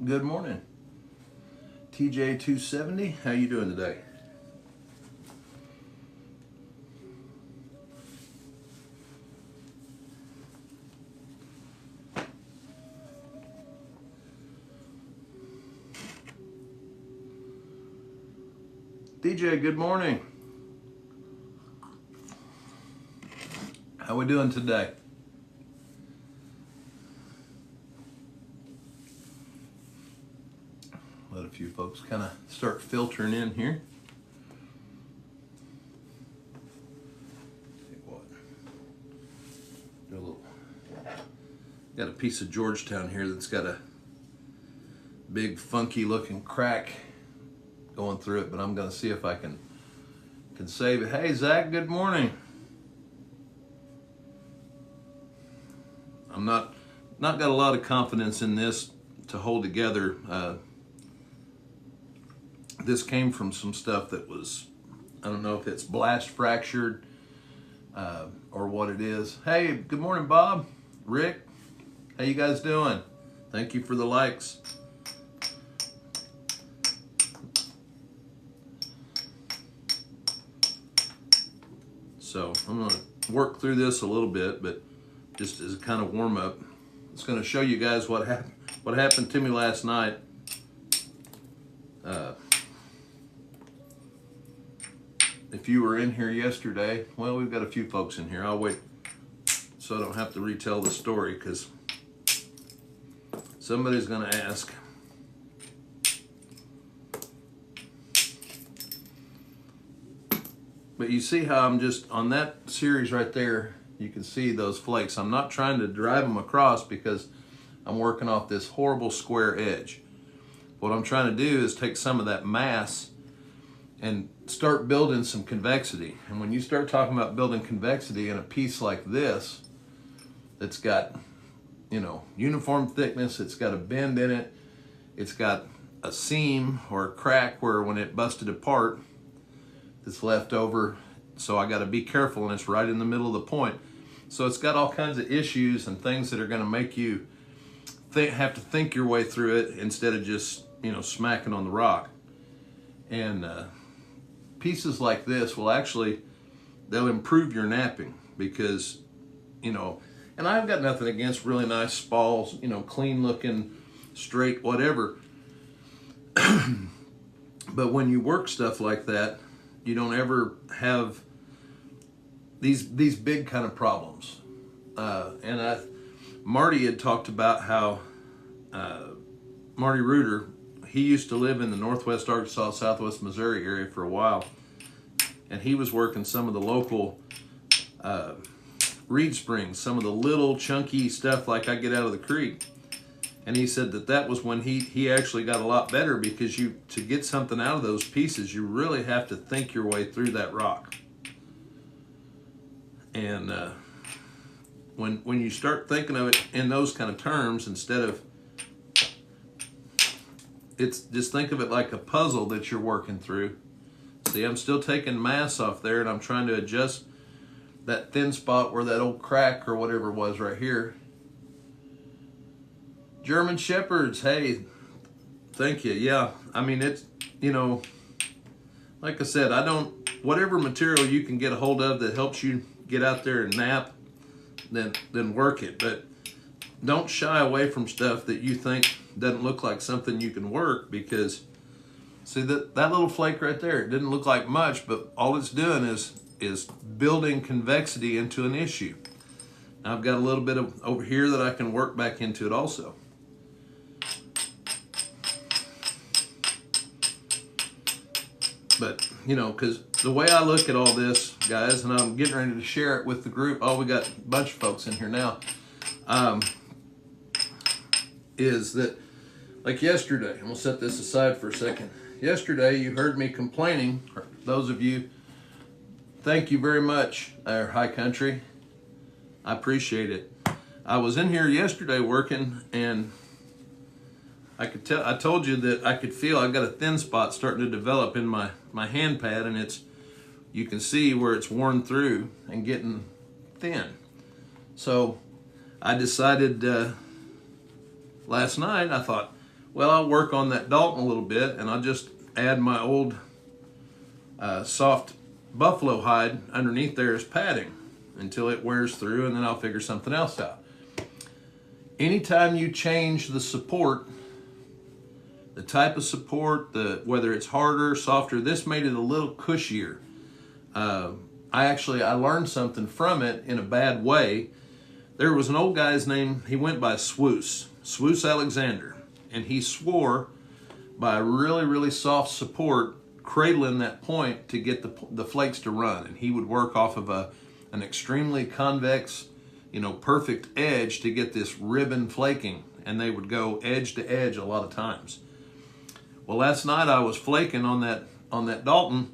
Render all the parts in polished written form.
Good morning. TJ 270, how you doing today? DJ, good morning. How we doing today? Let a few folks kind of start filtering in here. Tell you what, do a little. Got a piece of Georgetown here that's got a big funky looking crack going through it, but I'm going to see if I can save it. Hey Zach, good morning. I'm not got a lot of confidence in this to hold together. This came from some stuff that was, I don't know if it's blast fractured or what it is. Hey, good morning, Bob, Rick. How you guys doing? Thank you for the likes. So I'm going to work through this a little bit, but just as a kind of warm up, it's going to show you guys what happened to me last night. If you were in here yesterday, well, we've got a few folks in here. I'll wait so I don't have to retell the story because somebody's going to ask. But you see how I'm just on that series right there, you can see those flakes. I'm not trying to drive them across because I'm working off this horrible square edge. What I'm trying to do is take some of that mass and start building some convexity. And when you start talking about building convexity in a piece like this, that's got, uniform thickness, it's got a bend in it, it's got a seam or a crack where when it busted apart, it's left over. So I got to be careful, and it's right in the middle of the point. So it's got all kinds of issues and things that are going to make you have to think your way through it instead of just, smacking on the rock. And pieces like this will they'll improve your napping because, and I've got nothing against really nice spalls, clean looking, straight, whatever. But when you work stuff like that, you don't ever have these big kind of problems. Marty had talked about how Marty Reuter, he used to live in the Northwest Arkansas, Southwest Missouri area for a while, and he was working some of the local reed springs, some of the little chunky stuff like I get out of the creek. And he said that was when he actually got a lot better because to get something out of those pieces, you really have to think your way through that rock. And when you start thinking of it in those kind of terms, instead of, just think of it like a puzzle that you're working through. See, I'm still taking mass off there, and I'm trying to adjust that thin spot where that old crack or whatever was right here. German Shepherds, hey, thank you. Yeah, I mean, it's, like I said, whatever material you can get a hold of that helps you get out there and nap, then work it. But don't shy away from stuff that you think doesn't look like something you can work, because, see, that little flake right there, it didn't look like much, but all it's doing is building convexity into an issue. Now I've got a little bit of over here that I can work back into it also. But, because the way I look at all this, guys, and I'm getting ready to share it with the group. Oh, we got a bunch of folks in here now. Is that, like yesterday, and we'll set this aside for a second. Yesterday, you heard me complaining. Those of you, thank you very much, our High Country. I appreciate it. I was in here yesterday working, and I told you that I could feel I've got a thin spot starting to develop in my hand pad, and you can see where it's worn through and getting thin. So I decided last night, I thought, Well, I'll work on that Dalton a little bit, and I'll just add my old soft buffalo hide underneath there as padding until it wears through, and then I'll figure something else out. Anytime you change the support, the type of support, whether it's harder, softer, this made it a little cushier. I learned something from it in a bad way. There was an old guy's name, he went by Swoose Alexander, and he swore by really, really soft support, cradling that point to get the flakes to run. And he would work off of an extremely convex, perfect edge to get this ribbon flaking, and they would go edge to edge a lot of times. Well, last night I was flaking on that Dalton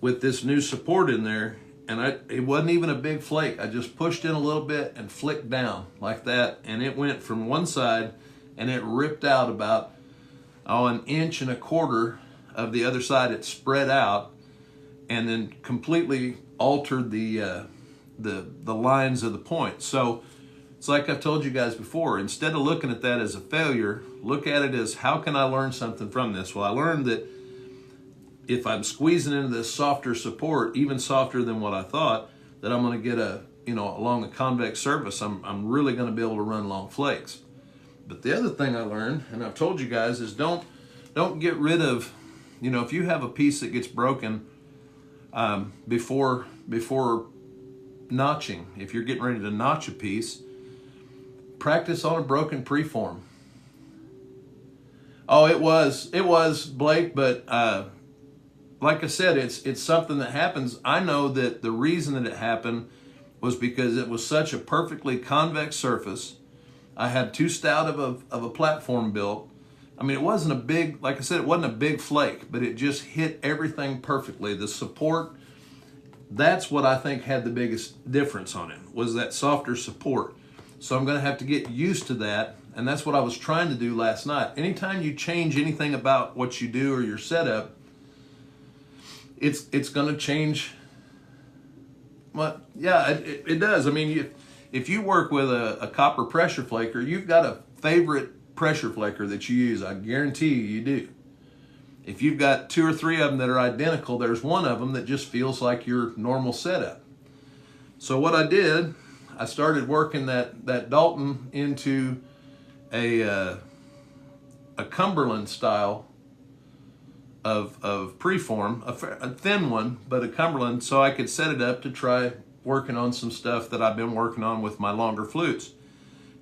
with this new support in there, and it wasn't even a big flake. I just pushed in a little bit and flicked down like that, and it went from one side and it ripped out about 1.25 inches of the other side. It spread out and then completely altered the lines of the point. So it's like I've told you guys before, instead of looking at that as a failure, look at it as, how can I learn something from this? Well, I learned that if I'm squeezing into this softer support, even softer than what I thought, that I'm going to get along a convex surface, I'm really going to be able to run long flakes. But the other thing I learned, and I've told you guys, is don't get rid of, if you have a piece that gets broken before notching, if you're getting ready to notch a piece, practice on a broken preform. Oh, it was Blake, but like I said, it's something that happens. I know that the reason that it happened was because it was such a perfectly convex surface. I had too stout of a platform built. I mean, it wasn't a big, like I said, it wasn't a big flake, but it just hit everything perfectly. The support, that's what I think had the biggest difference on it, was that softer support. So I'm going to have to get used to that, and that's what I was trying to do last night. Anytime you change anything about what you do or your setup, it's going to change. Well, yeah, it does. I mean, if you work with a copper pressure flaker, you've got a favorite pressure flaker that you use. I guarantee you do. If you've got 2 or 3 of them that are identical, there's one of them that just feels like your normal setup. So what I did, I started working that Dalton into a Cumberland style of preform, a thin one, but a Cumberland, so I could set it up to try working on some stuff that I've been working on with my longer flutes.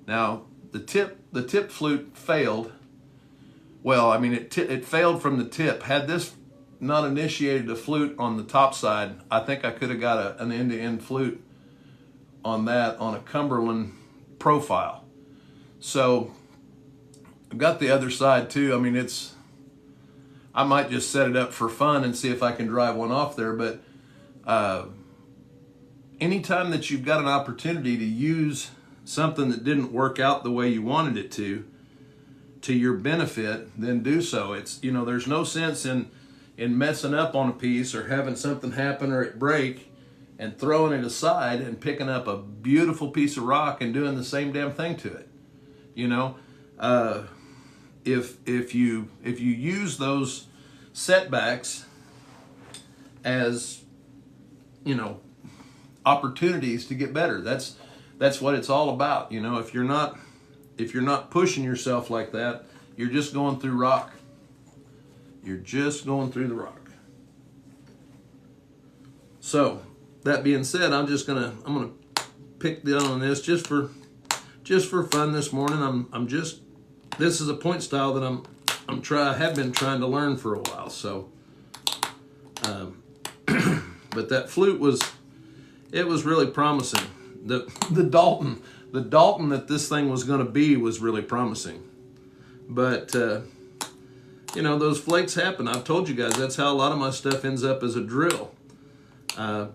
Now, the tip flute failed. Well, I mean, it failed from the tip. Had this not initiated a flute on the top side, I think I could have got an end-to-end flute on that on a Cumberland profile. So I've got the other side too. I mean, I might just set it up for fun and see if I can drive one off there, but anytime that you've got an opportunity to use something that didn't work out the way you wanted it to your benefit, then do so. It's, there's no sense in messing up on a piece or having something happen or it break and throwing it aside and picking up a beautiful piece of rock and doing the same damn thing to it. If you use those setbacks as opportunities to get better, that's what it's all about. If you're not pushing yourself like that, you're just going through rock. You're just going through the rock. So that being said, I'm gonna pick down on this just for fun this morning. This is a point style that I have been trying to learn for a while. So, but that flute was really promising. The Dalton that this thing was going to be was really promising. But those flakes happen. I've told you guys that's how a lot of my stuff ends up as a drill. A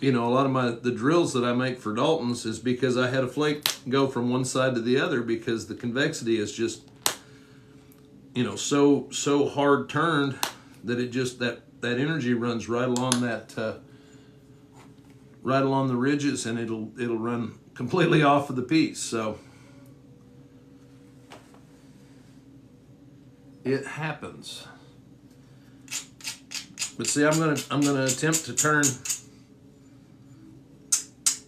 lot of the drills that I make for Daltons is because I had a flake go from one side to the other because the convexity is just so hard turned that it just that energy runs right along right along the ridges, and it'll run completely off of the piece. So it happens. But see, I'm gonna attempt to turn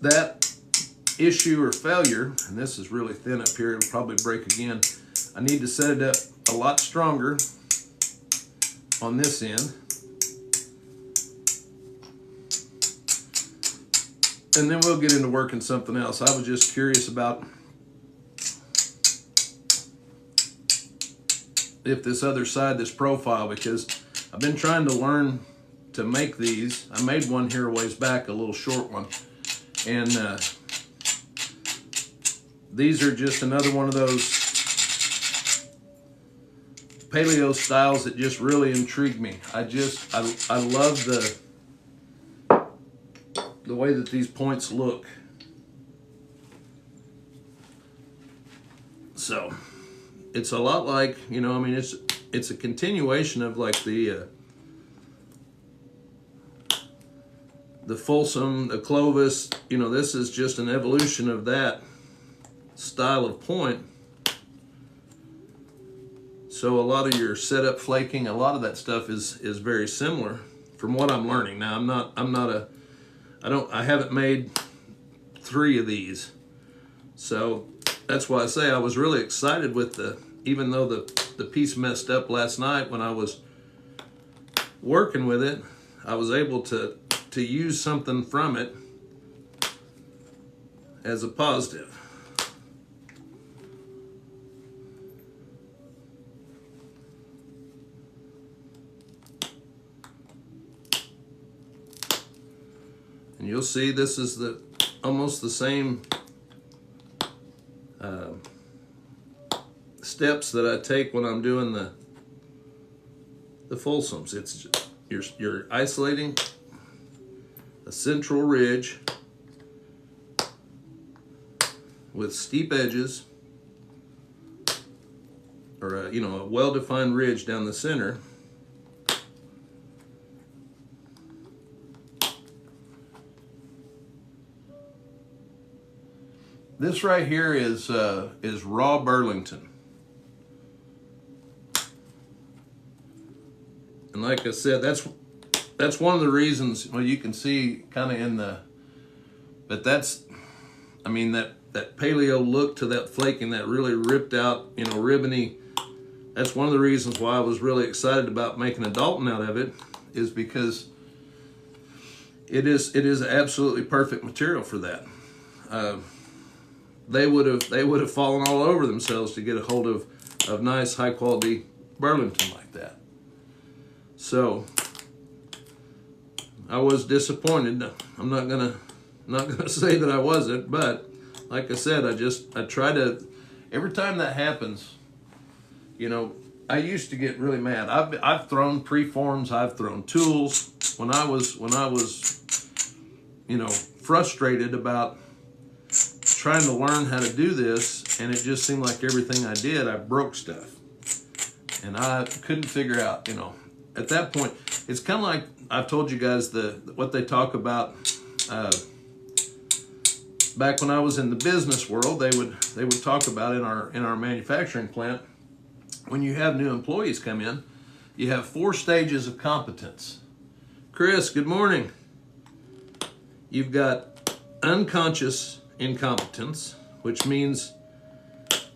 that issue or failure, and this is really thin up here, it'll probably break again. I need to set it up a lot stronger on this end. And then we'll get into working something else. I was just curious about if this other side, this profile, because I've been trying to learn to make these. I made one here a ways back, a little short one. And these are just another one of those paleo styles that just really intrigue me. I love the way that these points look. So it's a lot like, you know, I mean, it's a continuation of like the Folsom, the Clovis. You know, this is just an evolution of that style of point. So a lot of your setup flaking, a lot of that stuff is very similar from what I'm learning. Now I haven't made 3 of these. So that's why I say I was really excited with even though the piece messed up last night when I was working with it, I was able to use something from it as a positive. And you'll see this is almost the same steps that I take when I'm doing the Folsoms. It's you're isolating a central ridge with steep edges, or a well-defined ridge down the center. This right here is raw Burlington. And like I said, that's one of the reasons, well, you can see kind of but that's, I mean, that paleo look to that flaking, that really ripped out, ribbony. That's one of the reasons why I was really excited about making a Dalton out of it, is because it is absolutely perfect material for that. They would have fallen all over themselves to get a hold of nice high quality Burlington like that. So I was disappointed. I'm not gonna say that I wasn't, but like I said, I try to, every time that happens, I used to get really mad. I've thrown preforms, I've thrown tools when I was frustrated about trying to learn how to do this, and it just seemed like everything I did, I broke stuff. And I couldn't figure out, at that point, it's kind of like I've told you guys what they talk about back when I was in the business world. They would talk about in our manufacturing plant, when you have new employees come in, you have 4 stages of competence. Chris, good morning. You've got unconscious incompetence, which means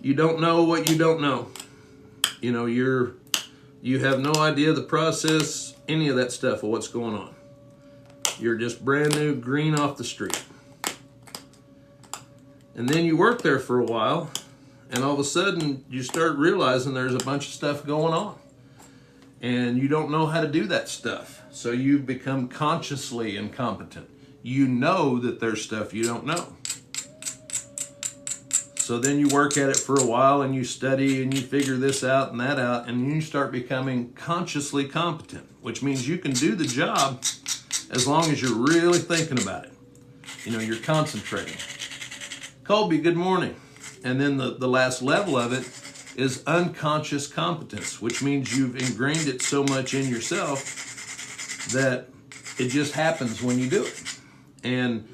you don't know what you don't know. You have no idea the process, any of that stuff of what's going on. You're just brand new, green off the street. And then you work there for a while, and all of a sudden you start realizing there's a bunch of stuff going on. And you don't know how to do that stuff. So you become consciously incompetent. You know that there's stuff you don't know. So then you work at it for a while, and you study, and you figure this out and that out, and you start becoming consciously competent, which means you can do the job as long as you're really thinking about it. You're concentrating. Colby, good morning. And then the last level of it is unconscious competence, which means you've ingrained it so much in yourself that it just happens when you do it. And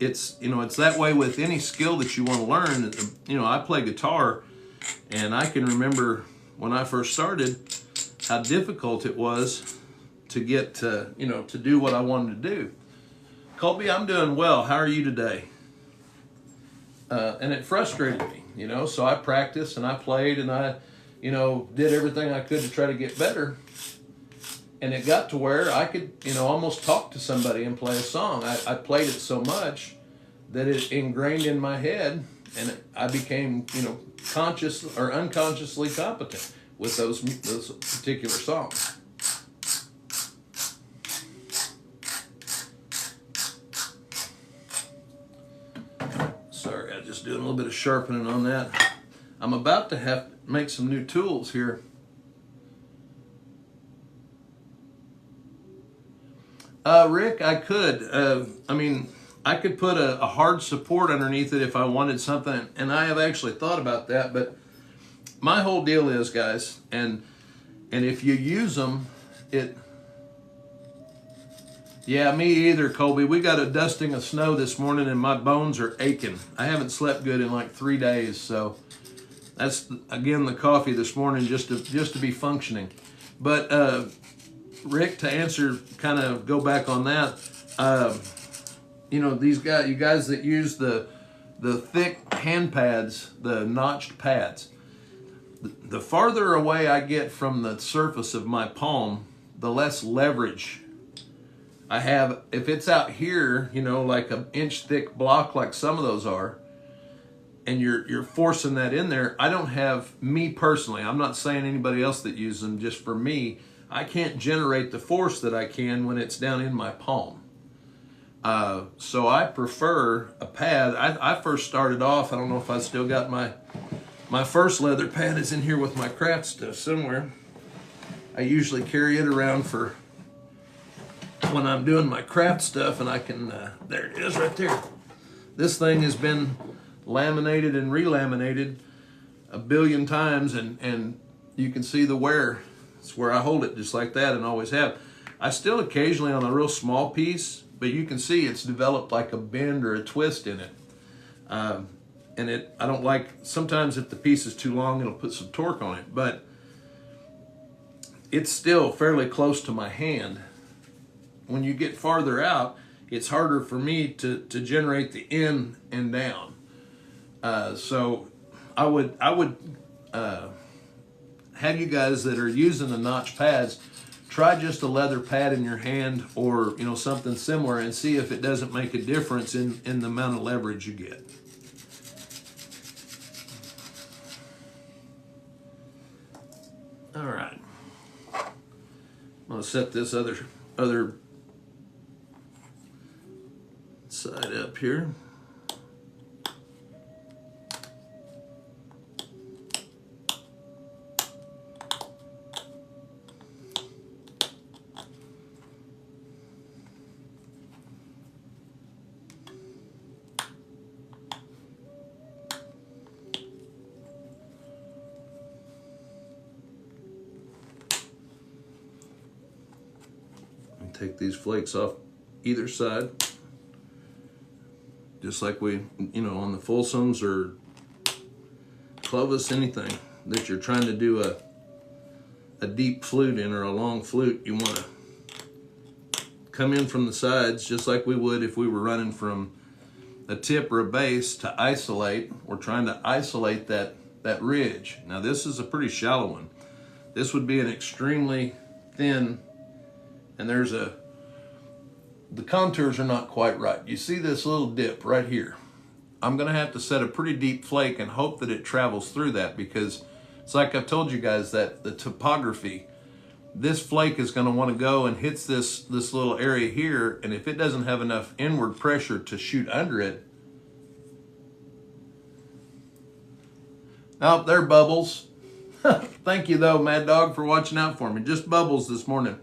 it's that way with any skill that you want to learn. I play guitar, And I can remember when I first started how difficult it was to get to, to do what I wanted to do. Colby, I'm doing well. How are you today? And it frustrated me, so I practiced and I played and I, did everything I could to try to get better. And it got to where I could, almost talk to somebody and play a song. I played it so much that it ingrained in my head, and I became, conscious or unconsciously competent with those particular songs. Sorry, I'm just doing a little bit of sharpening on that. I'm about to have to make some new tools here. Rick, I could. I could put a hard support underneath it if I wanted something, and I have actually thought about that, but my whole deal is, guys, and if you use them, yeah, me either, Colby. We got a dusting of snow this morning, and my bones are aching. I haven't slept good in like 3 days, so that's, again, the coffee this morning just to be functioning. But, Rick, to answer, kind of go back on that, you guys that use the thick hand pads, the notched pads, the farther away I get from the surface of my palm, the less leverage I have. If it's out here, like an inch thick block like some of those are, and you're forcing that in there, I don't have, me personally, I'm not saying anybody else that uses them, just for me, I can't generate the force that I can when it's down in my palm. So I prefer a pad. I first started off, I don't know if I still got my first leather pad is in here with my craft stuff somewhere. I usually carry it around for when I'm doing my craft stuff, and I can, there it is right there. This thing has been laminated and relaminated a billion times, and you can see the wear. It's where I hold it just like that and always have. I still occasionally on a real small piece, but you can see it's developed like a bend or a twist in it. And I don't like, sometimes if the piece is too long, it'll put some torque on it, but it's still fairly close to my hand. When you get farther out, it's harder for me to generate the in and down. So I would have you guys that are using the notch pads, try just a leather pad in your hand or something similar and see if it doesn't make a difference in the amount of leverage you get. All right. I'm going to set this other side up here. Take these flakes off either side, just like we, on the Folsoms or Clovis, anything that you're trying to do a deep flute in or a long flute, you want to come in from the sides just like we would if we were running from a tip or a base to isolate. We're trying to isolate that ridge. Now this is a pretty shallow one. This would be an extremely thin, and the contours are not quite right. You see this little dip right here. I'm gonna have to set a pretty deep flake and hope that it travels through that, because it's like I've told you guys that the topography, this flake is gonna wanna go and hits this little area here, and if it doesn't have enough inward pressure to shoot under it, oh, they're bubbles. Thank you though, Mad Dog, for watching out for me. Just bubbles this morning.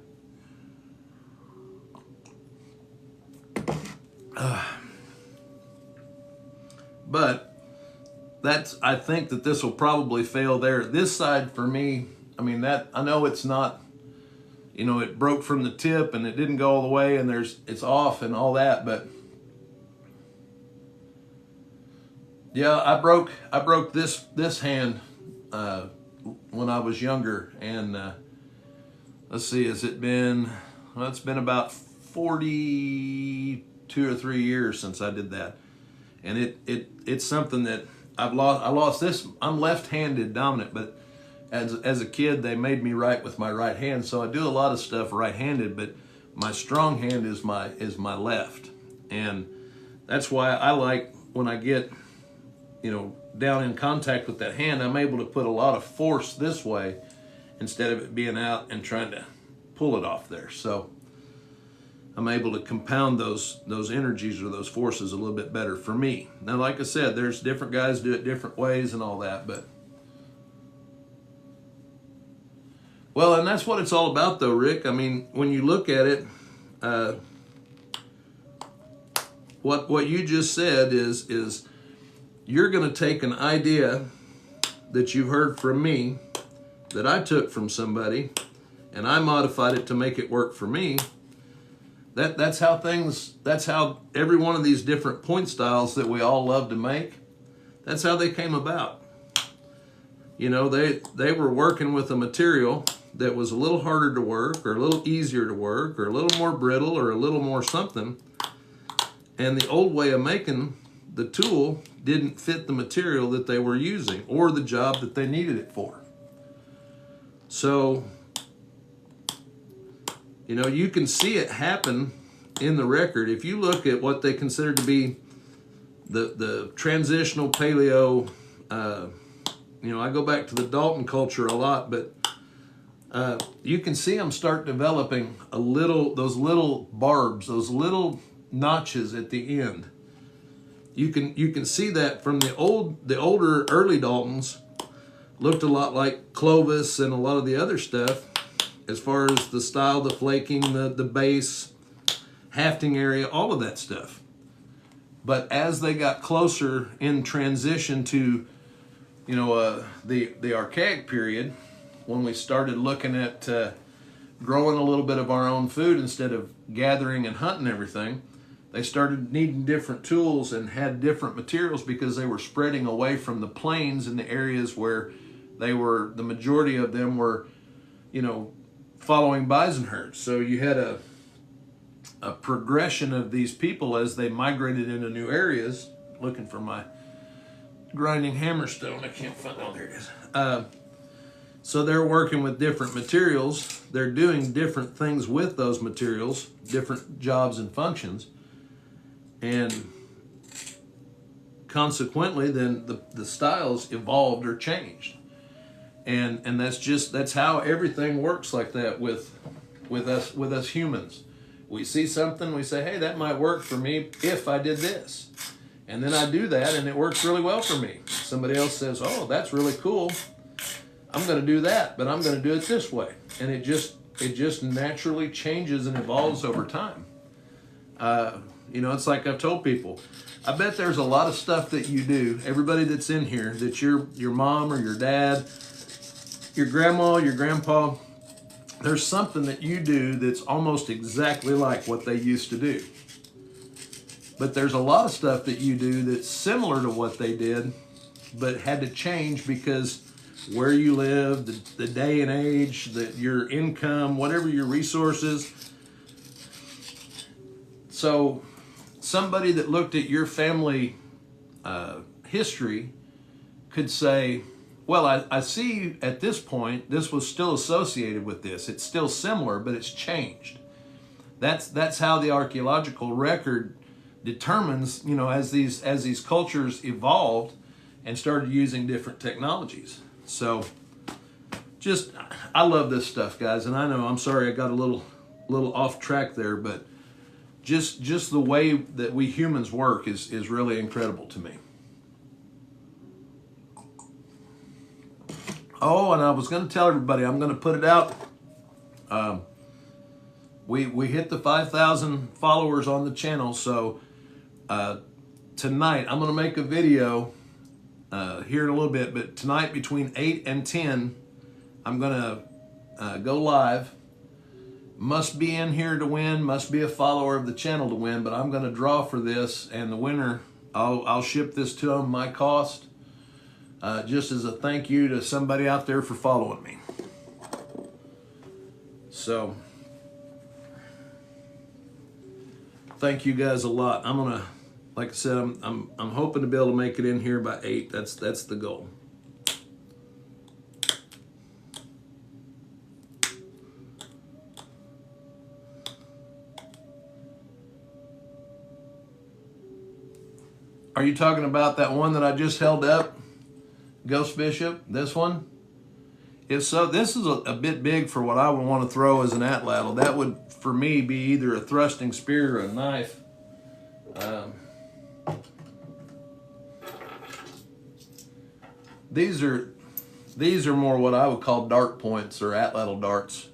But I think that this will probably fail there. This side for me, I mean, I know it's not, it broke from the tip and it didn't go all the way and it's off and all that, but yeah, I broke this hand when I was younger. And let's see, has it been, well, it's been about 42 or 3 years since I did that. And it's something that I lost this. I'm left-handed dominant, but as a kid, they made me write with my right hand. So I do a lot of stuff right-handed, but my strong hand is my left. And that's why I like, when I get, down in contact with that hand, I'm able to put a lot of force this way instead of it being out and trying to pull it off there. So I'm able to compound those energies or those forces a little bit better for me. Now, like I said, there's different guys do it different ways and all that, but well, and that's what it's all about though, Rick. I mean, when you look at it, what you just said is you're going to take an idea that you've heard from me, that I took from somebody, and I modified it to make it work for me. That's how every one of these different point styles that we all love to make, that's how they came about. They were working with a material that was a little harder to work, or a little easier to work, or a little more brittle, or a little more something. And the old way of making the tool didn't fit the material that they were using or the job that they needed it for. So, you can see it happen in the record. If you look at what they consider to be the transitional paleo, I go back to the Dalton culture a lot, but you can see them start developing those little barbs, those little notches at the end. You can see that from the older early Daltons looked a lot like Clovis and a lot of the other stuff, as far as the style, the flaking, the base, hafting area, all of that stuff. But as they got closer in transition to, the archaic period, when we started looking at growing a little bit of our own food instead of gathering and hunting everything, they started needing different tools and had different materials because they were spreading away from the plains in the areas where the majority of them were, following bison herds. So you had a progression of these people as they migrated into new areas. Looking for my grinding hammerstone. I can't find, oh, there it is. So they're working with different materials. They're doing different things with those materials, different jobs and functions. And consequently, then the styles evolved or changed. And that's how everything works like that with us humans. We see something, we say, hey, that might work for me if I did this. And then I do that and it works really well for me. Somebody else says, oh, that's really cool. I'm going to do that, but I'm going to do it this way. And it just naturally changes and evolves over time. It's like I've told people, I bet there's a lot of stuff that you do, everybody that's in here, that your mom or your dad, your grandma, your grandpa, there's something that you do that's almost exactly like what they used to do. But there's a lot of stuff that you do that's similar to what they did, but had to change because where you live, the day and age, your income, whatever your resources. So somebody that looked at your family history could say, well, I see at this point, this was still associated with this. It's still similar, but it's changed. That's how the archaeological record determines, as these cultures evolved and started using different technologies. So I love this stuff, guys. And I know, I'm sorry I got a little off track there, but just the way that we humans work is really incredible to me. Oh, and I was going to tell everybody, I'm going to put it out. We hit the 5,000 followers on the channel, so tonight I'm going to make a video here in a little bit, but tonight between 8 and 10, I'm going to go live. Must be in here to win, must be a follower of the channel to win, but I'm going to draw for this, and the winner, I'll ship this to them, my cost. just as a thank you to somebody out there for following me. So, thank you guys a lot. I'm gonna, like I said, I'm hoping to be able to make it in here by 8. That's the goal. Are you talking about that one that I just held up? Ghost Bishop? This one? If so, this is a bit big for what I would want to throw as an atlatl. That would, for me, be either a thrusting spear or a knife. These are more what I would call dart points or atlatl darts.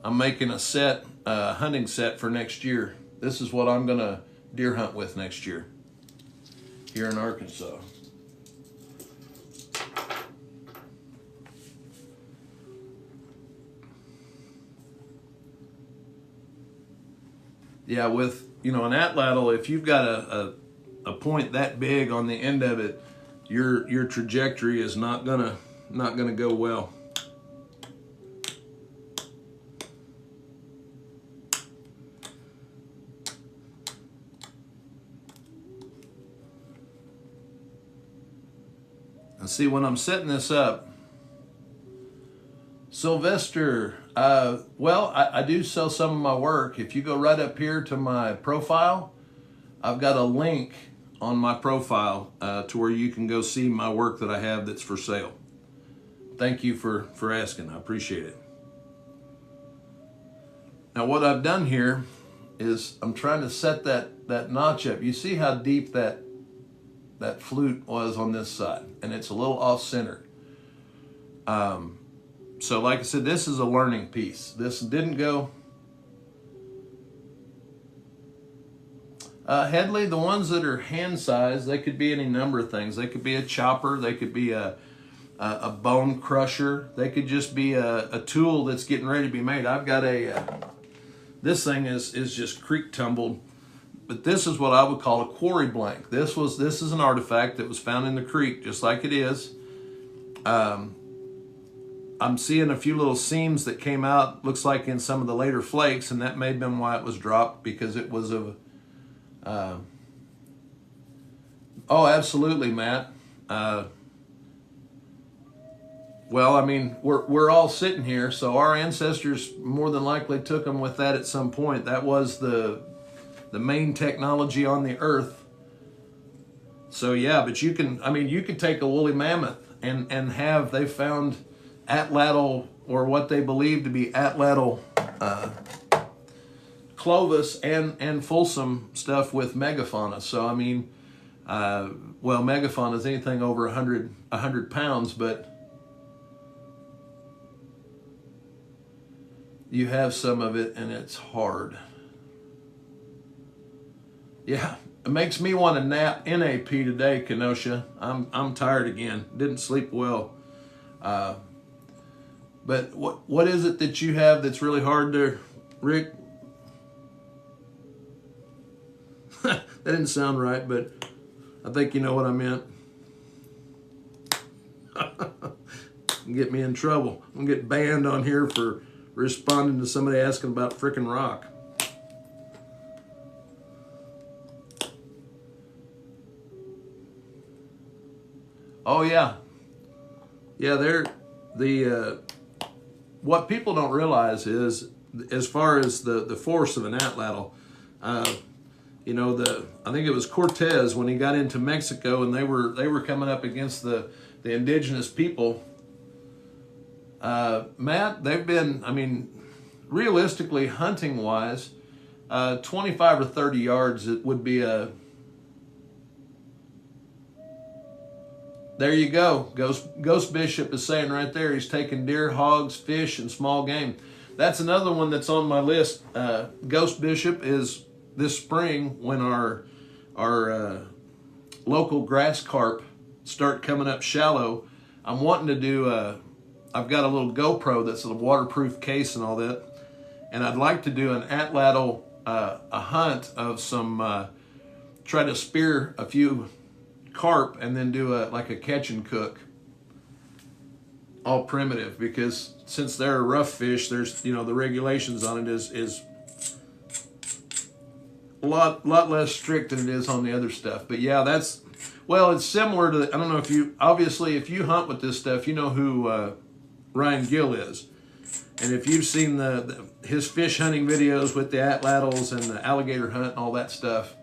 I'm making a set, hunting set for next year. This is what I'm gonna deer hunt with next year here in Arkansas. Yeah, with an atlatl, if you've got a point that big on the end of it, your trajectory is not gonna go well. And see, when I'm setting this up, Sylvester, well, I do sell some of my work. If you go right up here to my profile, I've got a link on my profile to where you can go see my work that I have that's for sale. Thank you for asking. I appreciate it. Now, what I've done here is I'm trying to set that notch up. You see how deep that flute was on this side, and it's a little off-centered. So like I said, this is a learning piece. This didn't go... Headley, the ones that are hand size, they could be any number of things. They could be a chopper, they could be a bone crusher, they could just be a tool that's getting ready to be made. I've got this thing is just creek tumbled. But this is what I would call a quarry blank. This is an artifact that was found in the creek, just like it is. I'm seeing a few little seams that came out, looks like in some of the later flakes, and that may have been why it was dropped, because it was of... oh, absolutely, Matt. Well, I mean, we're all sitting here, so our ancestors more than likely took them with that at some point. That was the main technology on the earth. So yeah, but you could take a woolly mammoth and they found atlatl, or what they believe to be atlatl Clovis and Folsom stuff with megafauna. So I mean, well, megafauna is anything over 100 pounds, but you have some of it and it's hard. Yeah, it makes me want to nap NAP today, Kenosha. I'm tired again. Didn't sleep well. But what is it that you have that's really hard to, Rick? That didn't sound right, but I think you know what I meant. Get me in trouble. I'm gonna get banned on here for responding to somebody asking about frickin' rock. Oh yeah, they're what people don't realize is, as far as the force of an atlatl, I think it was Cortez when he got into Mexico, and they were coming up against the indigenous people. Matt, they've been, I mean, realistically, hunting wise, 25 or 30 yards, it would be a... There you go. Ghost Bishop is saying right there, he's taking deer, hogs, fish, and small game. That's another one that's on my list. Ghost Bishop is this spring, when our local grass carp start coming up shallow. I'm wanting to do I've got a little GoPro that's a waterproof case and all that, and I'd like to do an atlatl a hunt of some try to spear a few carp and then do like a catch and cook, all primitive, because since they're a rough fish, there's, the regulations on it is a lot less strict than it is on the other stuff. But yeah, it's similar to I don't know if you hunt with this stuff, you know who Ryan Gill is. And if you've seen his fish hunting videos with the atlatls and the alligator hunt and all that stuff,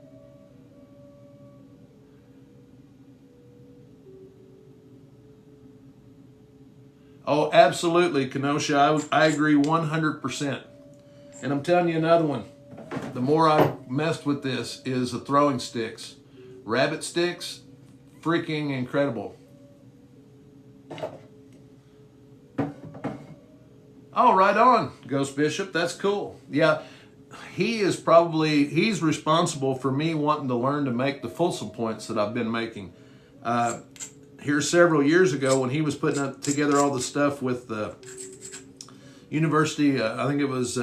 oh, absolutely, Kenosha. I agree 100%. And I'm telling you another one. The more I messed with this is the throwing sticks. Rabbit sticks, freaking incredible. Oh, right on, Ghost Bishop. That's cool. Yeah, he's responsible for me wanting to learn to make the Folsom points that I've been making. Here several years ago when he was putting together all the stuff with the university, I think it was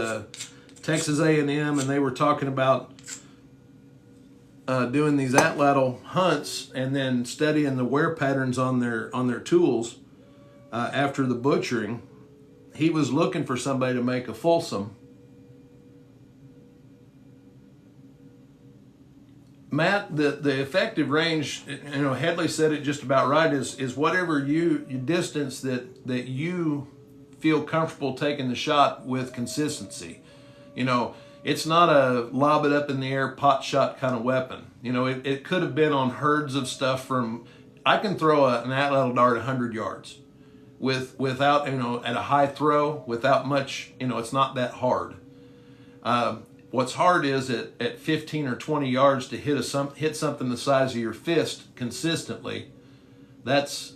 Texas A&M, and they were talking about doing these atlatl hunts and then studying the wear patterns on their tools after the butchering. He was looking for somebody to make a Folsom. Matt, the effective range, Headley said it just about right, is whatever you distance that you feel comfortable taking the shot with consistency. It's not a lob it up in the air pot shot kind of weapon. It could have been on herds of stuff I can throw an atlatl dart 100 yards without, at a high throw, without much, it's not that hard. What's hard is at 15 or 20 yards to hit something the size of your fist consistently. That's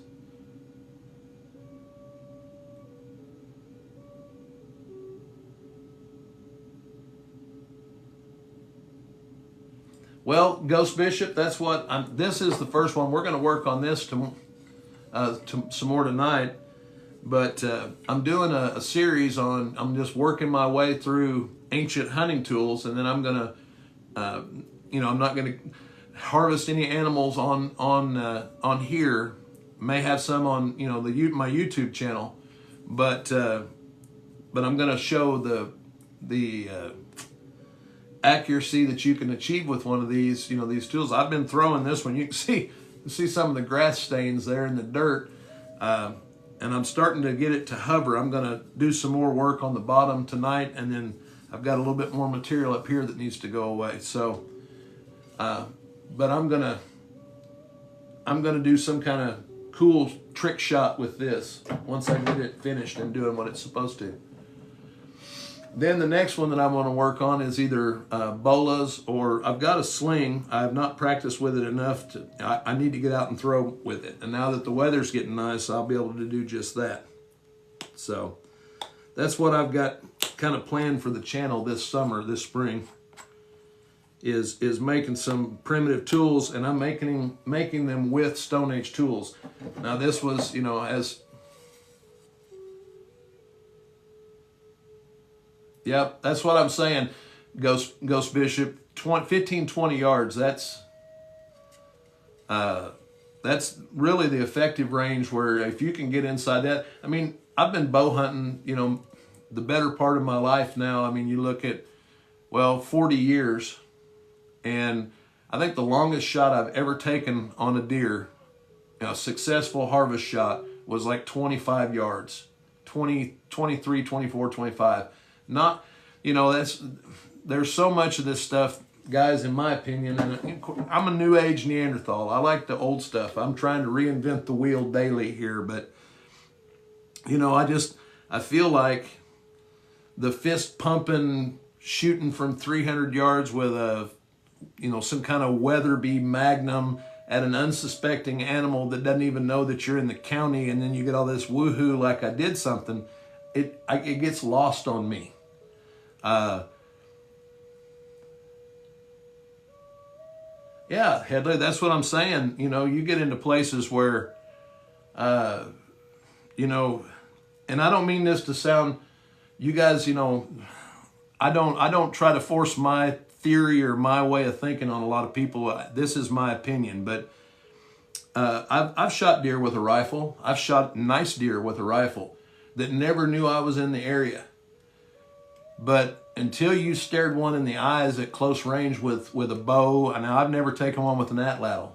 well, Ghost Bishop. That's what this is the first one. We're going to work on this to some more tonight. But I'm doing a series on. I'm just working my way through ancient hunting tools, and then I'm gonna, I'm not gonna harvest any animals on here. May have some on my YouTube channel, but I'm gonna show the accuracy that you can achieve with one of these these tools. I've been throwing this one. You can see some of the grass stains there in the dirt. And I'm starting to get it to hover. I'm going to do some more work on the bottom tonight, and then I've got a little bit more material up here that needs to go away. So, but I'm gonna do some kind of cool trick shot with this once I get it finished and doing what it's supposed to. Then the next one that I want to work on is either bolas, or I've got a sling. I have not practiced with it enough I need to get out and throw with it. And now that the weather's getting nice, I'll be able to do just that. So that's what I've got kind of planned for the channel this spring, is making some primitive tools, and I'm making them with Stone Age tools. Now this was, Yep, that's what I'm saying, Ghost Bishop. 15, 20 yards, that's really the effective range, where if you can get inside that. I mean, I've been bow hunting, the better part of my life now. I mean, you look at, 40 years, and I think the longest shot I've ever taken on a deer, a successful harvest shot, was like 25 yards, 20, 23, 24, 25. Not, there's so much of this stuff, guys, in my opinion, and I'm a new age Neanderthal. I like the old stuff. I'm trying to reinvent the wheel daily here, but, I feel like the fist pumping, shooting from 300 yards with some kind of Weatherby Magnum at an unsuspecting animal that doesn't even know that you're in the county, and then you get all this woohoo like I did something, it gets lost on me. Yeah, Headley, that's what I'm saying. You get into places where, and I don't mean this to sound, you guys, I don't try to force my theory or my way of thinking on a lot of people. This is my opinion, but I've shot deer with a rifle. I've shot nice deer with a rifle that never knew I was in the area. But until you stared one in the eyes at close range with a bow, and I've never taken one with an atlatl,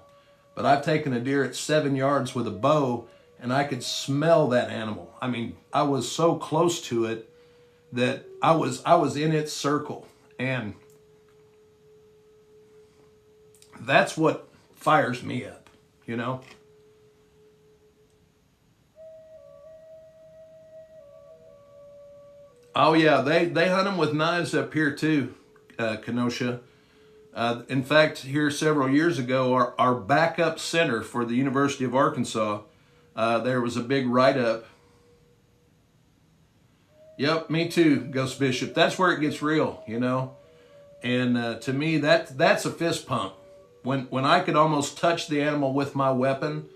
but I've taken a deer at 7 yards with a bow, and I could smell that animal. I mean, I was so close to it that I was in its circle, and that's what fires me up, you know? Oh yeah, they hunt them with knives up here too, Kenosha. In fact, here several years ago, our backup center for the University of Arkansas, there was a big write-up. Yep, me too, Ghost Bishop. That's where it gets real, you know? And to me, that's a fist pump. When I could almost touch the animal with my weapon,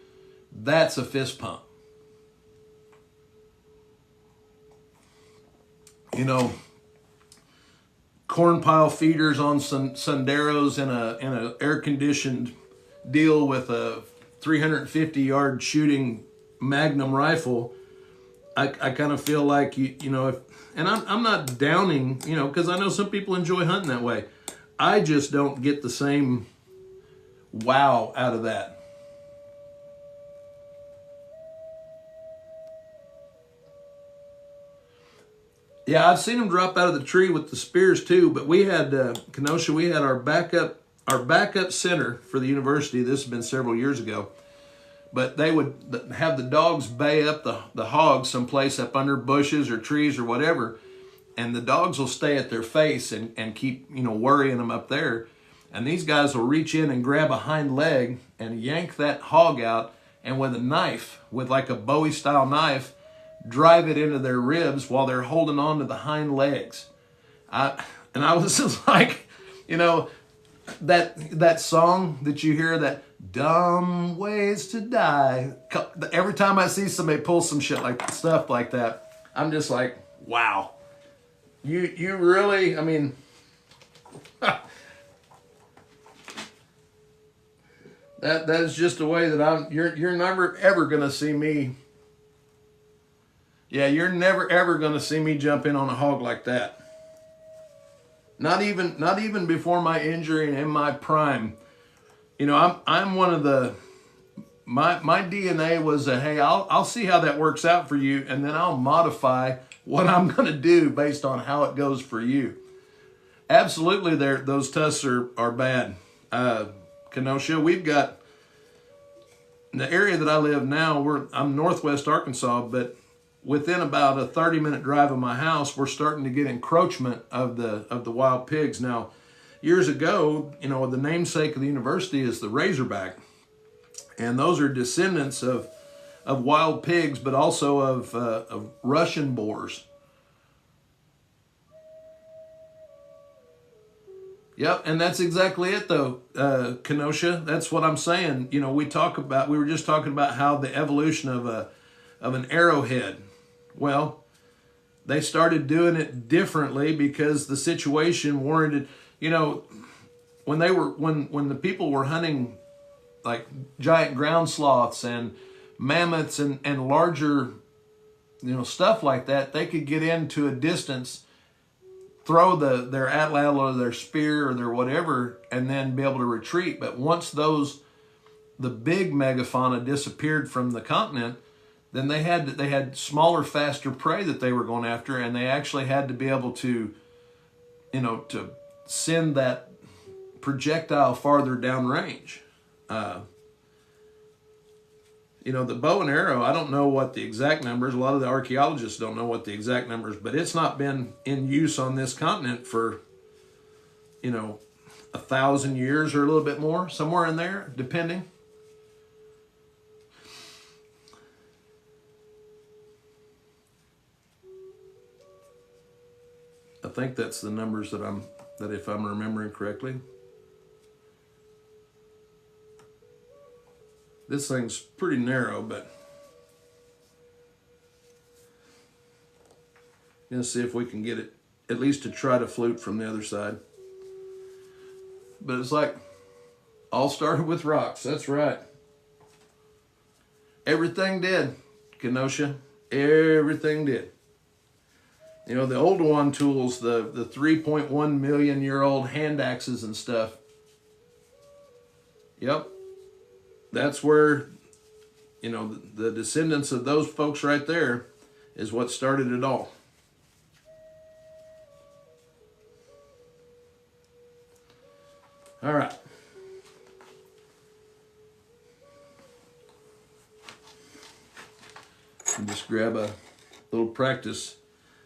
that's a fist pump. You know, corn pile feeders on Senderos in a air-conditioned deal with a 350-yard shooting Magnum rifle. I kind of feel like, you know, and I'm not downing, you know, because I know some people enjoy hunting that way. I just don't get the same wow out of that. Yeah, I've seen them drop out of the tree with the spears too, but we had, Kenosha, we had our backup center for the university. This has been several years ago. But they would have the dogs bay up the hogs someplace up under bushes or trees or whatever, and the dogs will stay at their face and keep, you know, worrying them up there. And these guys will reach in and grab a hind leg and yank that hog out, and with a knife, with like a Bowie style knife, drive it into their ribs while they're holding on to the hind legs. And I was just like, you know, that song that you hear, that dumb ways to die. Every time I see somebody pull some shit like stuff like that, I'm just like, wow. You really, I mean, that is just a way that you're never ever gonna see me. Yeah, you're never ever gonna see me jump in on a hog like that. Not even before my injury and in my prime. You know, I'm one of the, my DNA was a, hey, I'll see how that works out for you, and then I'll modify what I'm gonna do based on how it goes for you. Absolutely, those tusks are bad. Kenosha, we've got, in the area that I live now, I'm northwest Arkansas, but within about a 30-minute drive of my house, we're starting to get encroachment of the wild pigs. Now, years ago, you know, the namesake of the university is the razorback, and those are descendants of wild pigs, but also of Russian boars. Yep, and that's exactly it, though, Kenosha. That's what I'm saying. You know, we were just talking about how the evolution of an arrowhead. Well, they started doing it differently because the situation warranted. You know, when the people were hunting like giant ground sloths and mammoths and larger, you know, stuff like that, they could get into a distance, throw their atlatl or their spear or their whatever, and then be able to retreat. But once the big megafauna disappeared from the continent, then they had smaller, faster prey that they were going after, and they actually had to be able to, you know, to send that projectile farther downrange. You know, the bow and arrow, I don't know what the exact numbers, a lot of the archaeologists don't know what the exact numbers, but it's not been in use on this continent for, you know, 1,000 years or a little bit more, somewhere in there, depending. I think that's the numbers that if I'm remembering correctly. This thing's pretty narrow, but I'm gonna see if we can get it at least to try to flute from the other side. but it's like all started with rocks. That's right. Everything did, Kenosha. Everything did. You know, the older one tools, the 3.1 million year old hand axes and stuff. Yep. That's where, you know, the descendants of those folks right there is what started it all. All right. And just grab a little practice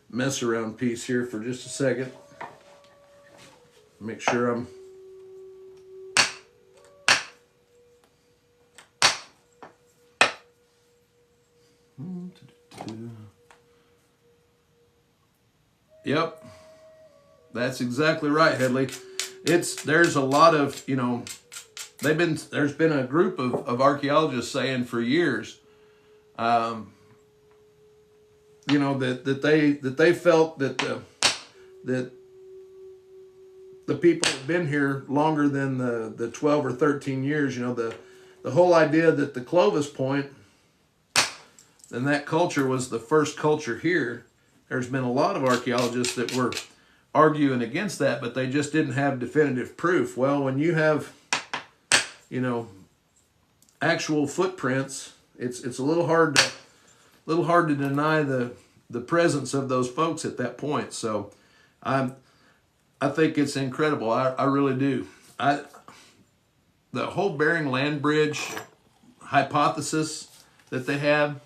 mess around piece here for just a second. Make sure I'm Yep. That's exactly right, Headley. There's a lot of, you know, there's been a group of archaeologists saying for years, you know, that they felt that the people have been here longer than the 12 or 13 years. You know, the whole idea that the Clovis Point and that culture was the first culture here. There's been a lot of archaeologists that were arguing against that, but they just didn't have definitive proof. Well, when you have, you know, actual footprints, it's a little hard to deny the presence of those folks at that point. So I think it's incredible. I really do. The whole Bering Land Bridge hypothesis that they have,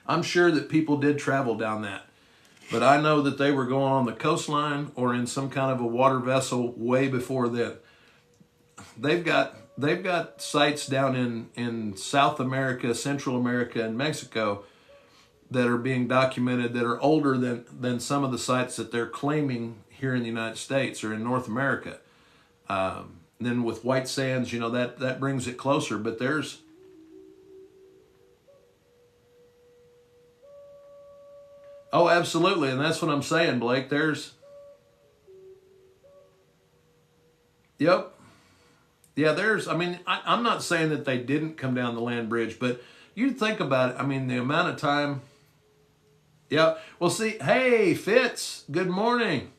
I'm sure that people did travel down that, but I know that they were going on the coastline or in some kind of a water vessel way before then. They've got sites down in South America, Central America, and Mexico that are being documented that are older than some of the sites that they're claiming here in the United States or in North America. Then with White Sands, you know, that brings it closer, but there's oh, absolutely, and that's what I'm saying, Blake. Yep. Yeah, I mean, I'm not saying that they didn't come down the land bridge, but you think about it. I mean, the amount of time. Yeah. Well, see, hey, Fitz, good morning.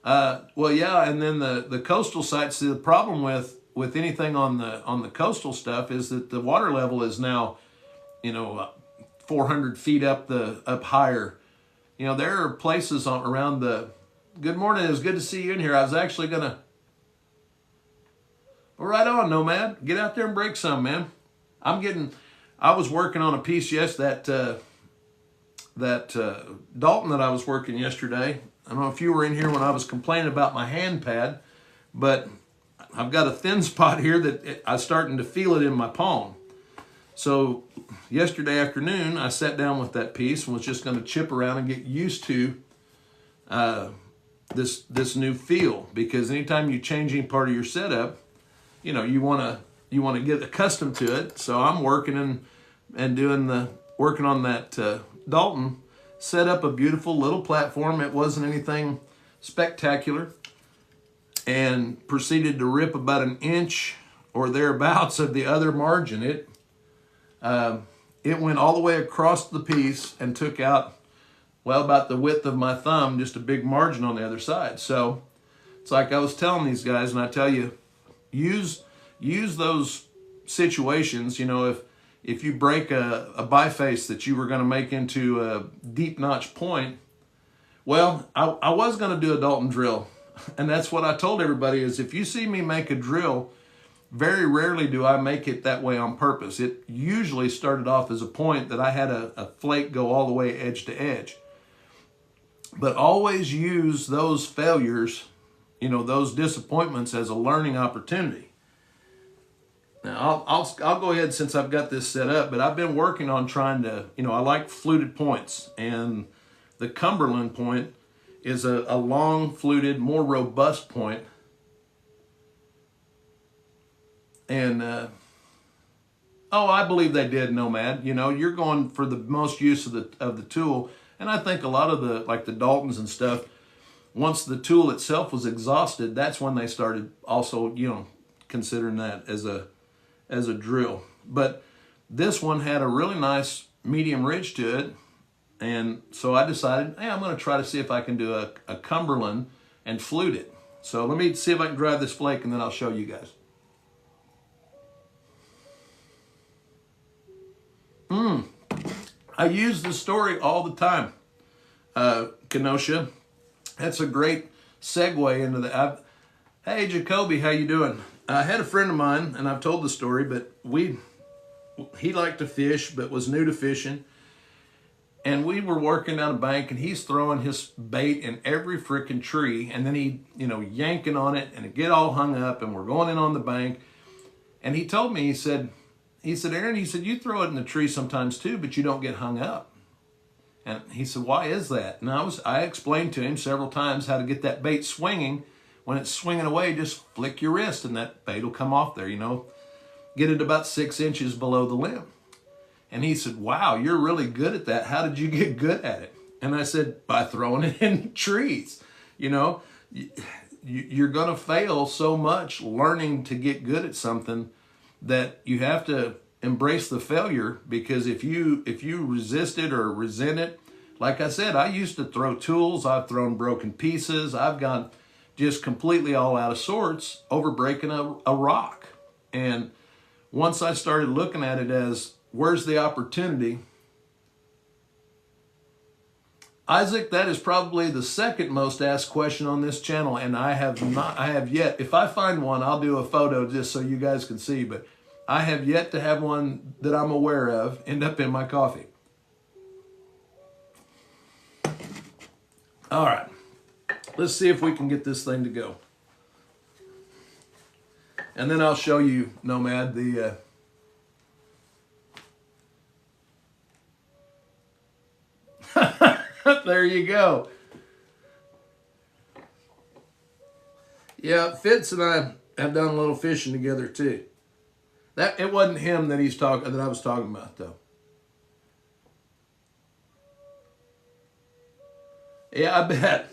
Well, yeah, and then the coastal sites. The problem with anything on the coastal stuff is that the water level is now, you know, 400 feet up higher. You know, there are places around the. Good morning. It was good to see you in here. I was actually gonna. Well, right on, Nomad. Get out there and break some, man. I was working on a piece that Dalton that I was working yesterday. I don't know if you were in here when I was complaining about my hand pad, but I've got a thin spot here that I'm starting to feel it in my palm. So yesterday afternoon, I sat down with that piece and was just going to chip around and get used to this new feel, because anytime you change any part of your setup, you know, you want to get accustomed to it. So I'm working and working on that Dalton, set up a beautiful little platform. It wasn't anything spectacular, and proceeded to rip about an inch or thereabouts of the other margin. It went all the way across the piece and took out, well, about the width of my thumb, just a big margin on the other side. So it's like I was telling these guys, and I tell you, use those situations. You know, if you break a biface that you were going to make into a deep notch point, well, I was going to do a Dalton drill, and that's what I told everybody is, if you see me make a drill, very rarely do I make it that way on purpose. It usually started off as a point that I had a flake go all the way edge to edge. But always use those failures, you know, those disappointments as a learning opportunity. Now, I'll go ahead since I've got this set up, but I've been working on trying to, you know, I like fluted points, and the Cumberland point is a long fluted, more robust point. And, I believe they did, Nomad. You know, you're going for the most use of the tool. And I think a lot of the Daltons and stuff, once the tool itself was exhausted, that's when they started also, considering that as a drill. But this one had a really nice medium ridge to it. And so I decided, hey, I'm going to try to see if I can do a Cumberland and flute it. So let me see if I can drive this flake, and then I'll show you guys. I use this story all the time, Kenosha. That's a great segue into the... Hey, Jacoby, how you doing? I had a friend of mine, and I've told the story, but he liked to fish, but was new to fishing. And we were working down a bank, and he's throwing his bait in every freaking tree, and then he, yanking on it, and it get all hung up, and we're going in on the bank. And he told me, he said, Aaron, you throw it in the tree sometimes too, but you don't get hung up. And he said, why is that? And I explained to him several times how to get that bait swinging. When it's swinging away, just flick your wrist, and that bait will come off there, Get it about 6 inches below the limb. And he said, wow, you're really good at that. How did you get good at it? And I said, by throwing it in trees. You're going to fail so much learning to get good at something that you have to embrace the failure, because if you resist it or resent it, like I said, I used to throw tools. I've thrown broken pieces. I've gone just completely all out of sorts over breaking a rock. And once I started looking at it as, where's the opportunity? Isaac, that is probably the second most asked question on this channel, and I have yet, if I find one, I'll do a photo just so you guys can see, but I have yet to have one that I'm aware of end up in my coffee. All right, let's see if we can get this thing to go. And then I'll show you, Nomad, the... There you go. Yeah, Fitz and I have done a little fishing together too. It wasn't him that I was talking about though. Yeah, I bet.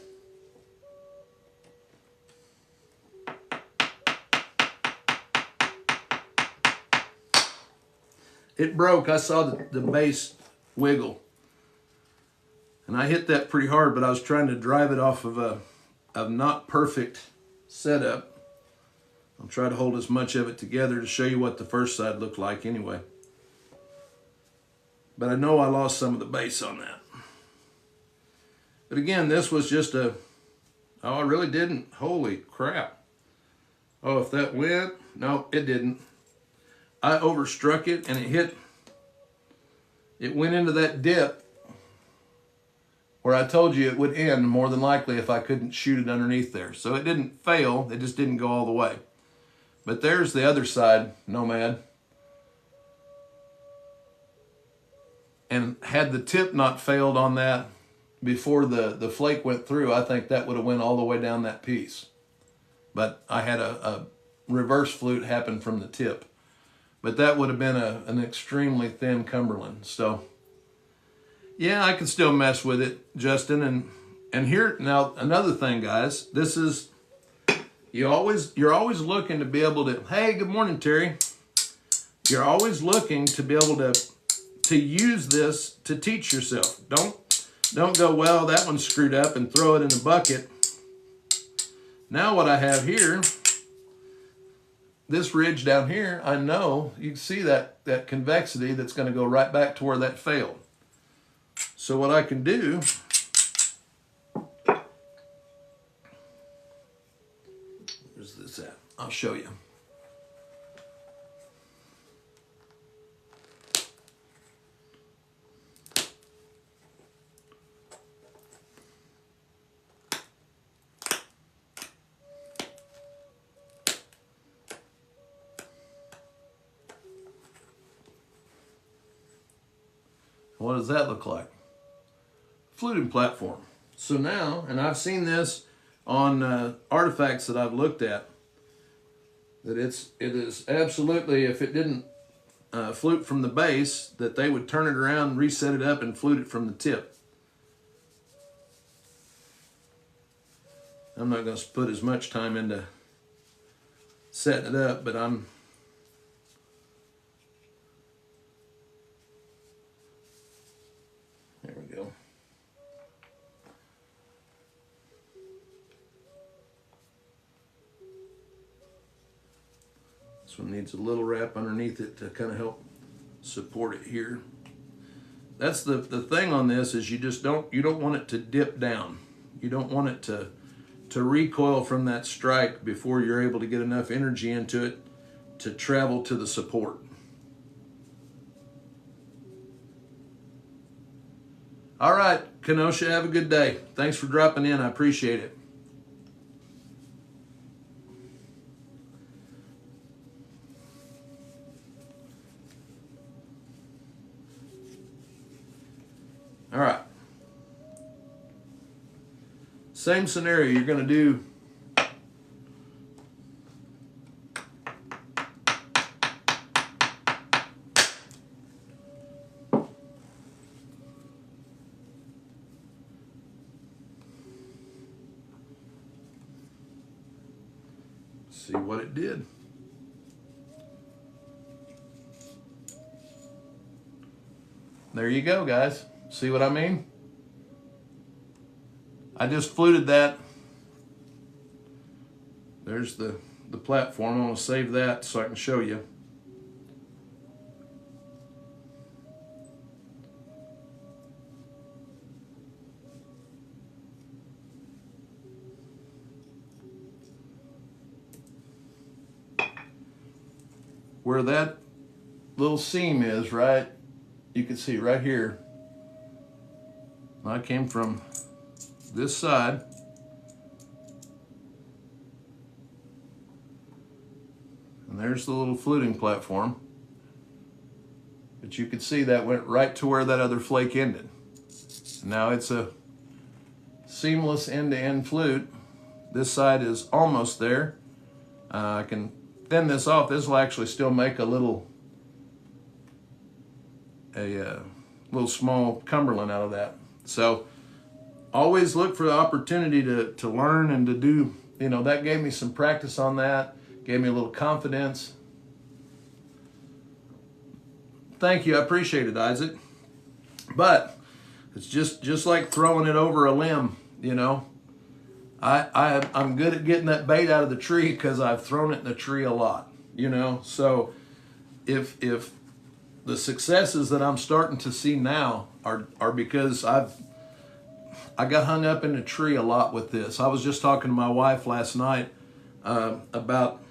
It broke. I saw the base wiggle. And I hit that pretty hard, but I was trying to drive it off of a not perfect setup. I'll try to hold as much of it together to show you what the first side looked like anyway. But I know I lost some of the base on that. But again, this was just oh, I really didn't. Holy crap. Oh, if that went, no, it didn't. I overstruck it, and it went into that dip where I told you it would end more than likely if I couldn't shoot it underneath there. So it didn't fail, it just didn't go all the way. But there's the other side, Nomad. And had the tip not failed on that before the flake went through, I think that would have went all the way down that piece. But I had a reverse flute happen from the tip. But that would have been an extremely thin Cumberland. So yeah, I can still mess with it, Justin. And here, now another thing, guys, this is, you're always looking to be able to, hey, good morning, Terry. You're always looking to be able to use this to teach yourself. Don't go, well, that one's screwed up, and throw it in the bucket. Now what I have here, this ridge down here, I know, you can see that convexity that's going to go right back to where that failed. So what I can do, where's this at? I'll show you. What does that look like? Fluting platform. So now, and I've seen this on artifacts that I've looked at, that it is absolutely, if it didn't flute from the base, that they would turn it around, reset it up, and flute it from the tip. I'm not going to put as much time into setting it up, but there we go. This one needs a little wrap underneath it to kind of help support it here. That's the thing on this is you don't want it to dip down. You don't want it to recoil from that strike before you're able to get enough energy into it to travel to the support. All right, Kenosha, have a good day. Thanks for dropping in. I appreciate it. All right. Same scenario, you're going to do see what it did. There you go, guys. See what I mean? I just fluted that. There's the platform. I'm going to save that so I can show you. Where that little seam is, right? You can see right here. I came from this side. And there's the little fluting platform. But you could see that went right to where that other flake ended. Now it's a seamless end-to-end flute. This side is almost there. I can thin this off. This will actually still make a little small Cumberland out of that. So always look for the opportunity to learn and to do, that gave me some practice on that, gave me a little confidence. Thank you, I appreciate it, Isaac. But it's just like throwing it over a limb, I'm good at getting that bait out of the tree because I've thrown it in the tree a lot, So if the successes that I'm starting to see now are because I got hung up in the tree a lot with this. I was just talking to my wife last night about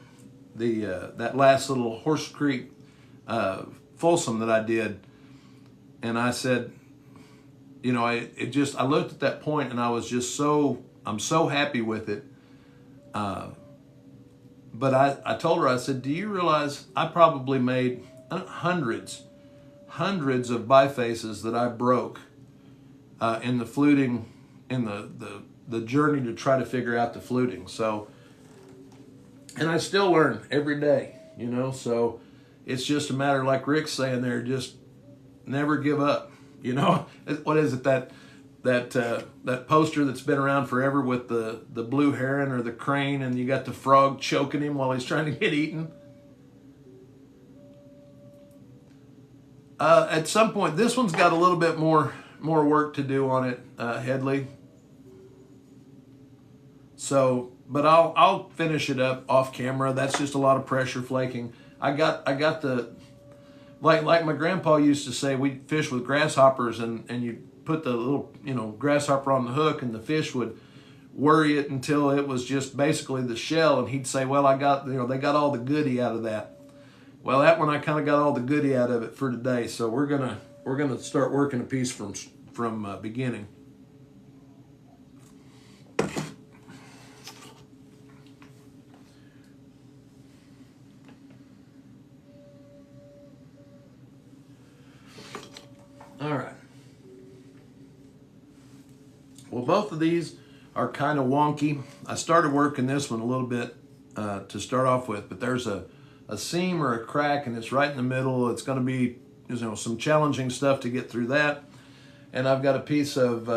that last little Horse Creek Folsom that I did, and I said, I looked at that point and I was just I'm so happy with it. But I told her, I said, do you realize I probably made hundreds of bifaces that I broke in the fluting, in the journey to try to figure out the fluting. So, and I still learn every day, so it's just a matter, like Rick's saying there, just never give up, What is it, that poster that's been around forever with the blue heron or the crane, and you got the frog choking him while he's trying to get eaten? At some point, this one's got a little bit more work to do on it, Headley. So, but I'll finish it up off camera. That's just a lot of pressure flaking. I got the, like my grandpa used to say, we'd fish with grasshoppers, and you put the little grasshopper on the hook, and the fish would worry it until it was just basically the shell, and he'd say, well, they got all the goodie out of that. Well, that one I kind of got all the goodie out of it for today. So we're gonna start working a piece from beginning. All right. Well, both of these are kind of wonky. I started working this one a little bit to start off with, but there's a seam or a crack, and it's right in the middle. It's going to be some challenging stuff to get through that. And I've got a piece of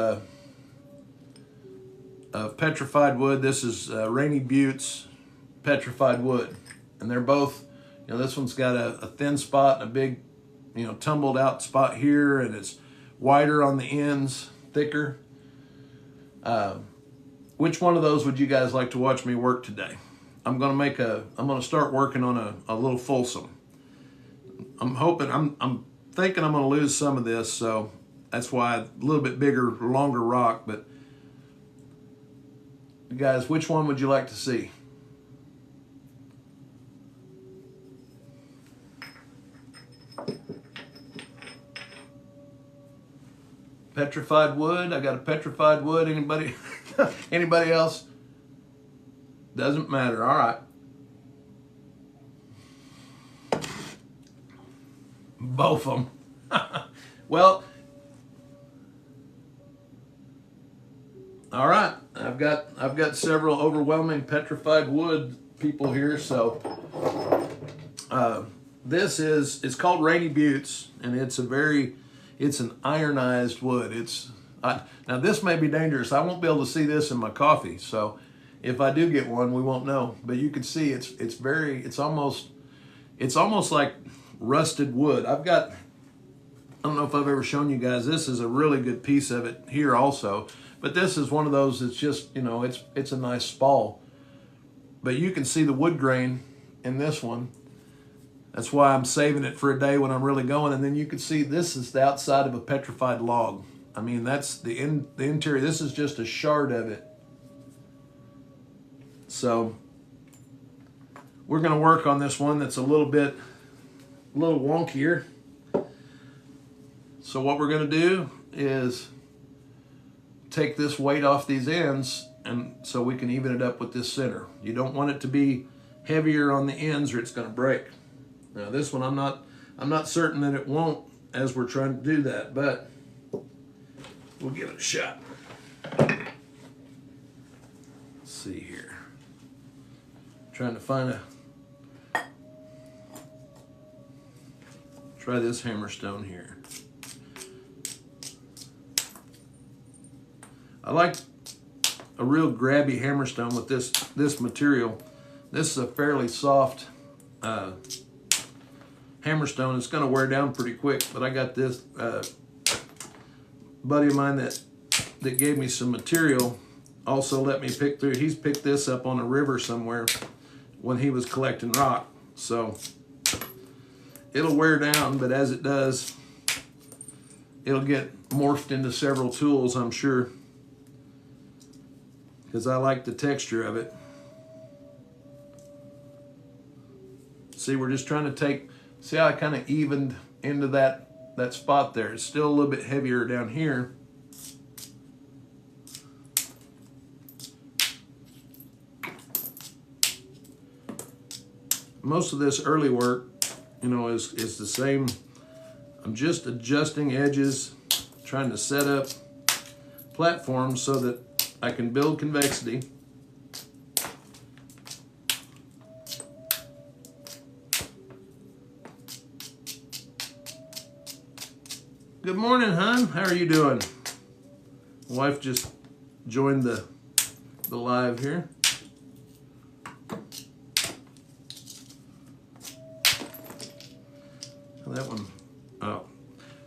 of petrified wood. This is Rainy Butte's petrified wood. And they're both, you know, this one's got a thin spot and a big, you know, tumbled out spot here, and it's wider on the ends, thicker. Which one of those would you guys like to watch me work today? I'm gonna start working on a little fulsome. I'm thinking I'm gonna lose some of this, so that's why a little bit bigger, longer rock. But guys, which one would you like to see? Petrified wood. I got a petrified wood. Anybody? Anybody else? Doesn't matter. All right. Both of them. Well, all right. I've got several overwhelming petrified wood people here. So it's called Rainy Butte's, and it's an ironized wood. Now this may be dangerous. I won't be able to see this in my coffee, so if I do get one, we won't know. But you can see it's almost like rusted wood. I don't know if I've ever shown you guys. This is a really good piece of it here also. But this is one of those that's just, you know, it's a nice spall. But you can see the wood grain in this one. That's why I'm saving it for a day when I'm really going. And then you can see this is the outside of a petrified log. I mean, that's the interior. This is just a shard of it. So we're going to work on this one that's a little wonkier. So what we're going to do is take this weight off these ends, and so we can even it up with this center. You don't want it to be heavier on the ends or it's going to break. Now this one I'm not certain that it won't as we're trying to do that, but we'll give it a shot. Let's see here. Trying to find try this hammerstone here. I like a real grabby hammerstone with this material. This is a fairly soft hammerstone. It's going to wear down pretty quick, but I got this buddy of mine that gave me some material, also let me pick through. He's picked this up on a river somewhere when he was collecting rock. So it'll wear down, but as it does, it'll get morphed into several tools, I'm sure, because I like the texture of it. See, we're just trying to see how I kind of evened into that spot there. It's still a little bit heavier down here. Most of this early work, you know, is the same. I'm just adjusting edges, trying to set up platforms so that I can build convexity. Good morning, hon. How are you doing? Wife just joined the live here. That one, oh.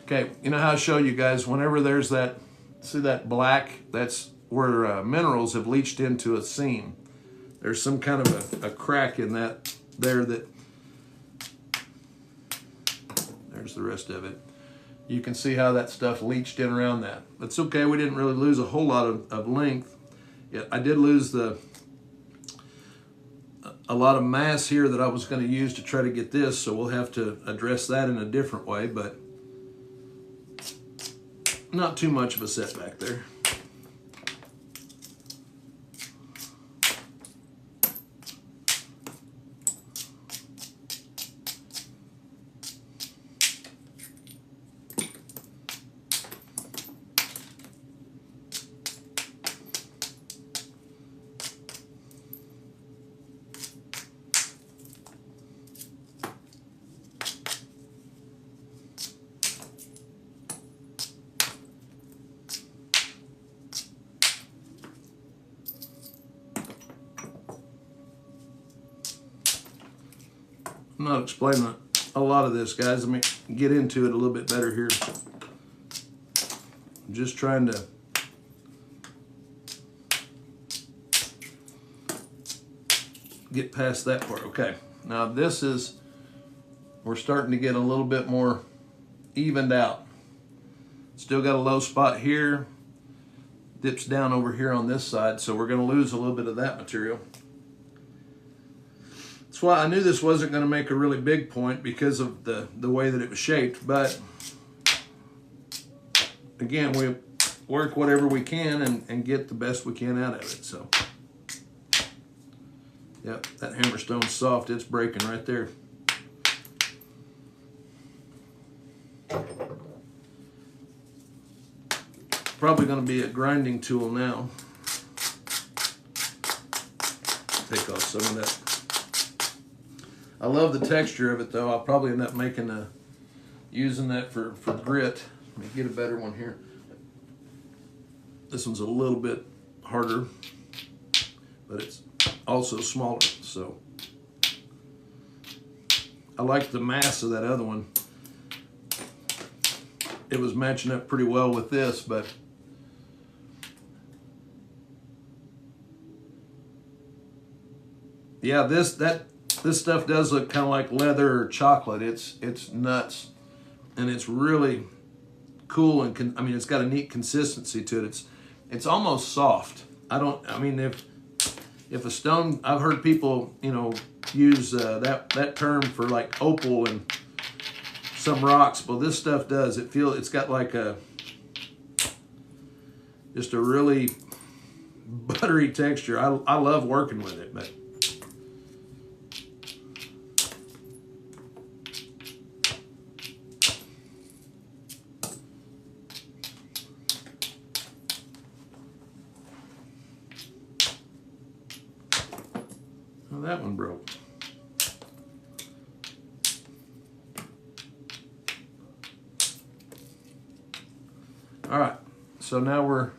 Okay, you know how I show you guys, whenever there's that, see that black, that's where minerals have leached into a seam. There's some kind of a crack in that there that, there's the rest of it. You can see how that stuff leached in around that. It's okay, we didn't really lose a whole lot of length. Yet I did lose a lot of mass here that I was going to use to try to get this, so we'll have to address that in a different way, but not too much of a setback there. not explaining a lot of this, guys. Let me get into it a little bit better here. I'm just trying to get past that part. Okay, now this is, we're starting to get a little bit more evened out. Still got a low spot here, dips down over here on this side, so we're going to lose a little bit of that material. That's why I knew this wasn't going to make a really big point, because of the way that it was shaped. But again, we work whatever we can and get the best we can out of it. So yep, that hammerstone's soft. It's breaking right there. Probably going to be a grinding tool now. Take off some of that. I love the texture of it, though. I'll probably end up making using that for grit. Let me get a better one here. This one's a little bit harder, but it's also smaller. So I like the mass of that other one. It was matching up pretty well with this, but yeah, this stuff does look kind of like leather or chocolate. It's nuts, and it's really cool, and I mean, it's got a neat consistency to it. It's almost soft. I mean, if a stone, I've heard people, you know, use that term for like opal and some rocks. Well, this stuff does. It's got like just a really buttery texture. I love working with it, but that one broke. All right, so now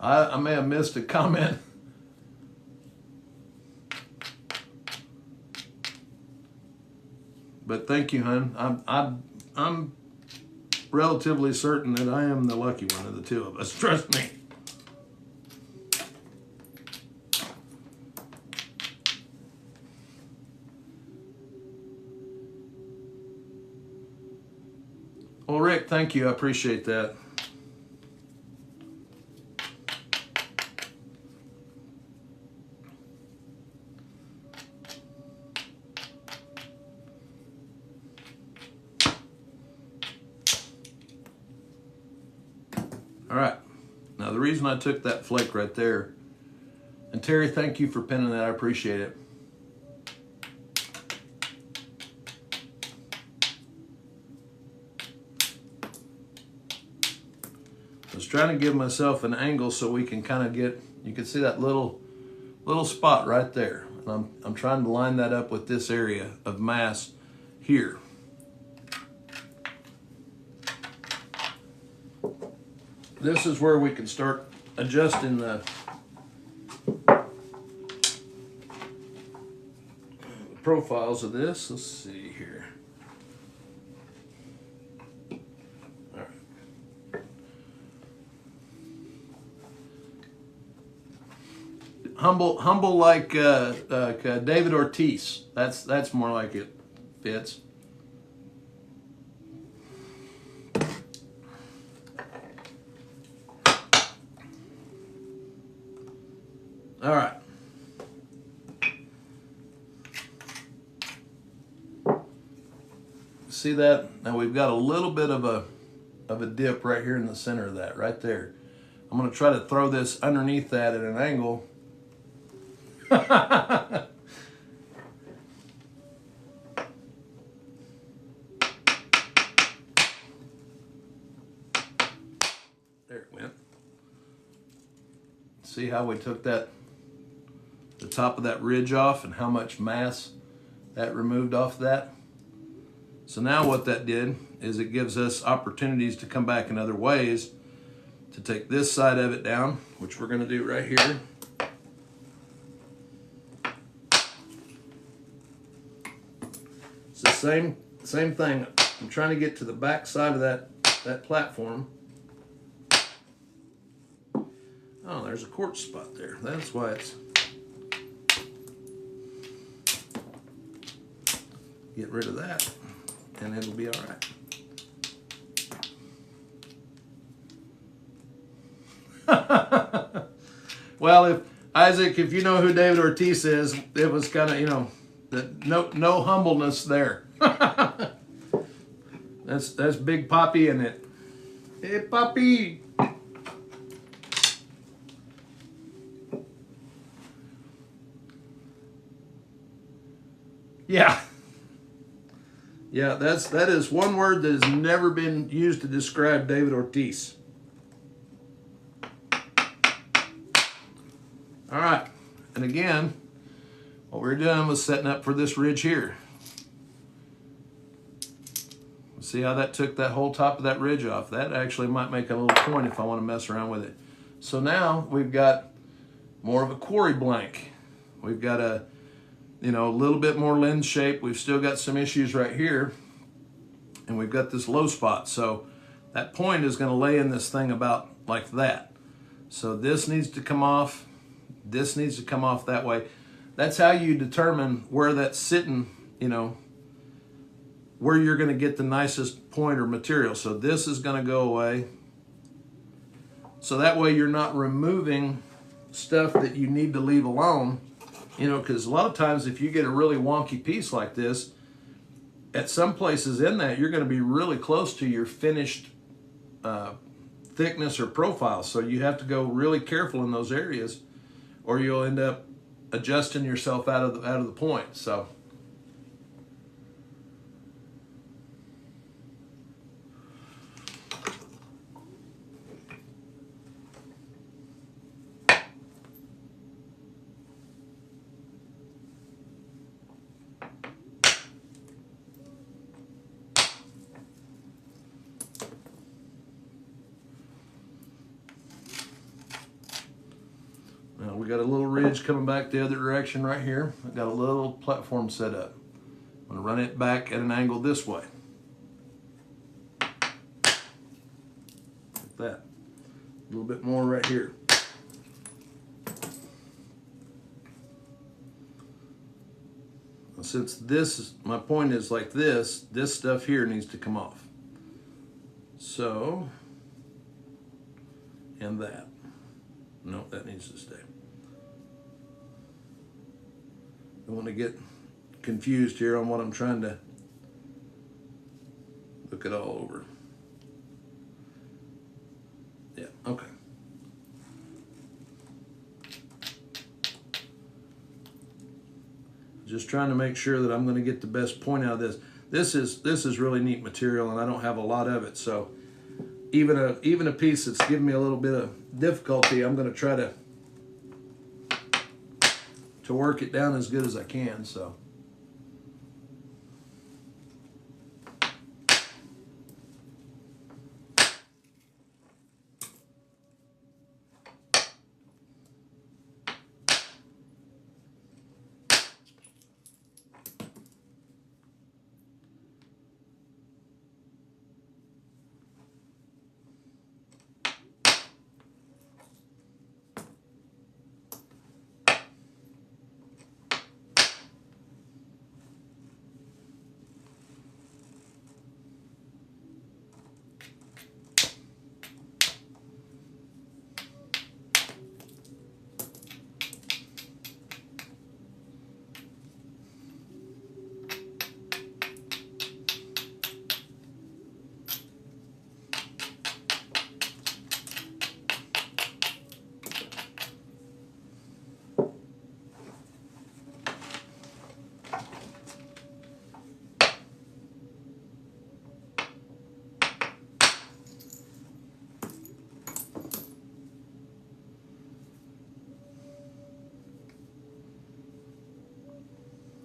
I may have missed a comment. But thank you, hon. I'm relatively certain that I am the lucky one of the two of us. Trust me. Well, Rick, thank you. I appreciate that. All right, now the reason I took that flake right there, and Terry, thank you for pinning that, I appreciate it. I was trying to give myself an angle so we can kind of get, you can see that little spot right there. And I'm trying to line that up with this area of mass here. This is where we can start adjusting the profiles of this. Let's see here. All right. Humble like David Ortiz. That's more like it fits. All right. See that? Now we've got a little bit of a dip right here in the center of that, right there. I'm going to try to throw this underneath that at an angle. There it went. See how we took the top of that ridge off and how much mass that removed off that? So now what that did is it gives us opportunities to come back in other ways to take this side of it down, which we're going to do right here. It's the same thing. I'm trying to get to the back side of that platform. Oh, there's a quartz spot there. That's why it's... Get rid of that, and it'll be all right. Well, if Isaac, if you know who David Ortiz is, it was kind of, you know, that no humbleness there. That's Big Poppy in it. Hey, Poppy. Yeah. Yeah, that is one word that has never been used to describe David Ortiz. All right, and again, what we're doing was setting up for this ridge here. See how that took that whole top of that ridge off? That actually might make a little point if I want to mess around with it. So now we've got more of a quarry blank. We've got a, you know, a little bit more lens shape. We've still got some issues right here, and we've got this low spot. So that point is going to lay in this thing about like that. So this needs to come off. This needs to come off that way. That's how you determine where that's sitting, you know, where you're going to get the nicest point or material. So this is going to go away. So that way you're not removing stuff that you need to leave alone. You know, because a lot of times if you get a really wonky piece like this, at some places in that, you're going to be really close to your finished thickness or profile. So you have to go really careful in those areas, or you'll end up adjusting yourself out of the point. So now we got a little ridge coming back the other direction right here. I've got a little platform set up. I'm going to run it back at an angle this way. Like that. A little bit more right here. Since this, my point is like this stuff here needs to come off. So, and that. No, that needs to stay. I want to get confused here on what I'm trying to look it all over. Yeah, okay. Just trying to make sure that I'm going to get the best point out of this. This is really neat material, and I don't have a lot of it, so even a piece that's giving me a little bit of difficulty, I'm going to try to work it down as good as I can. So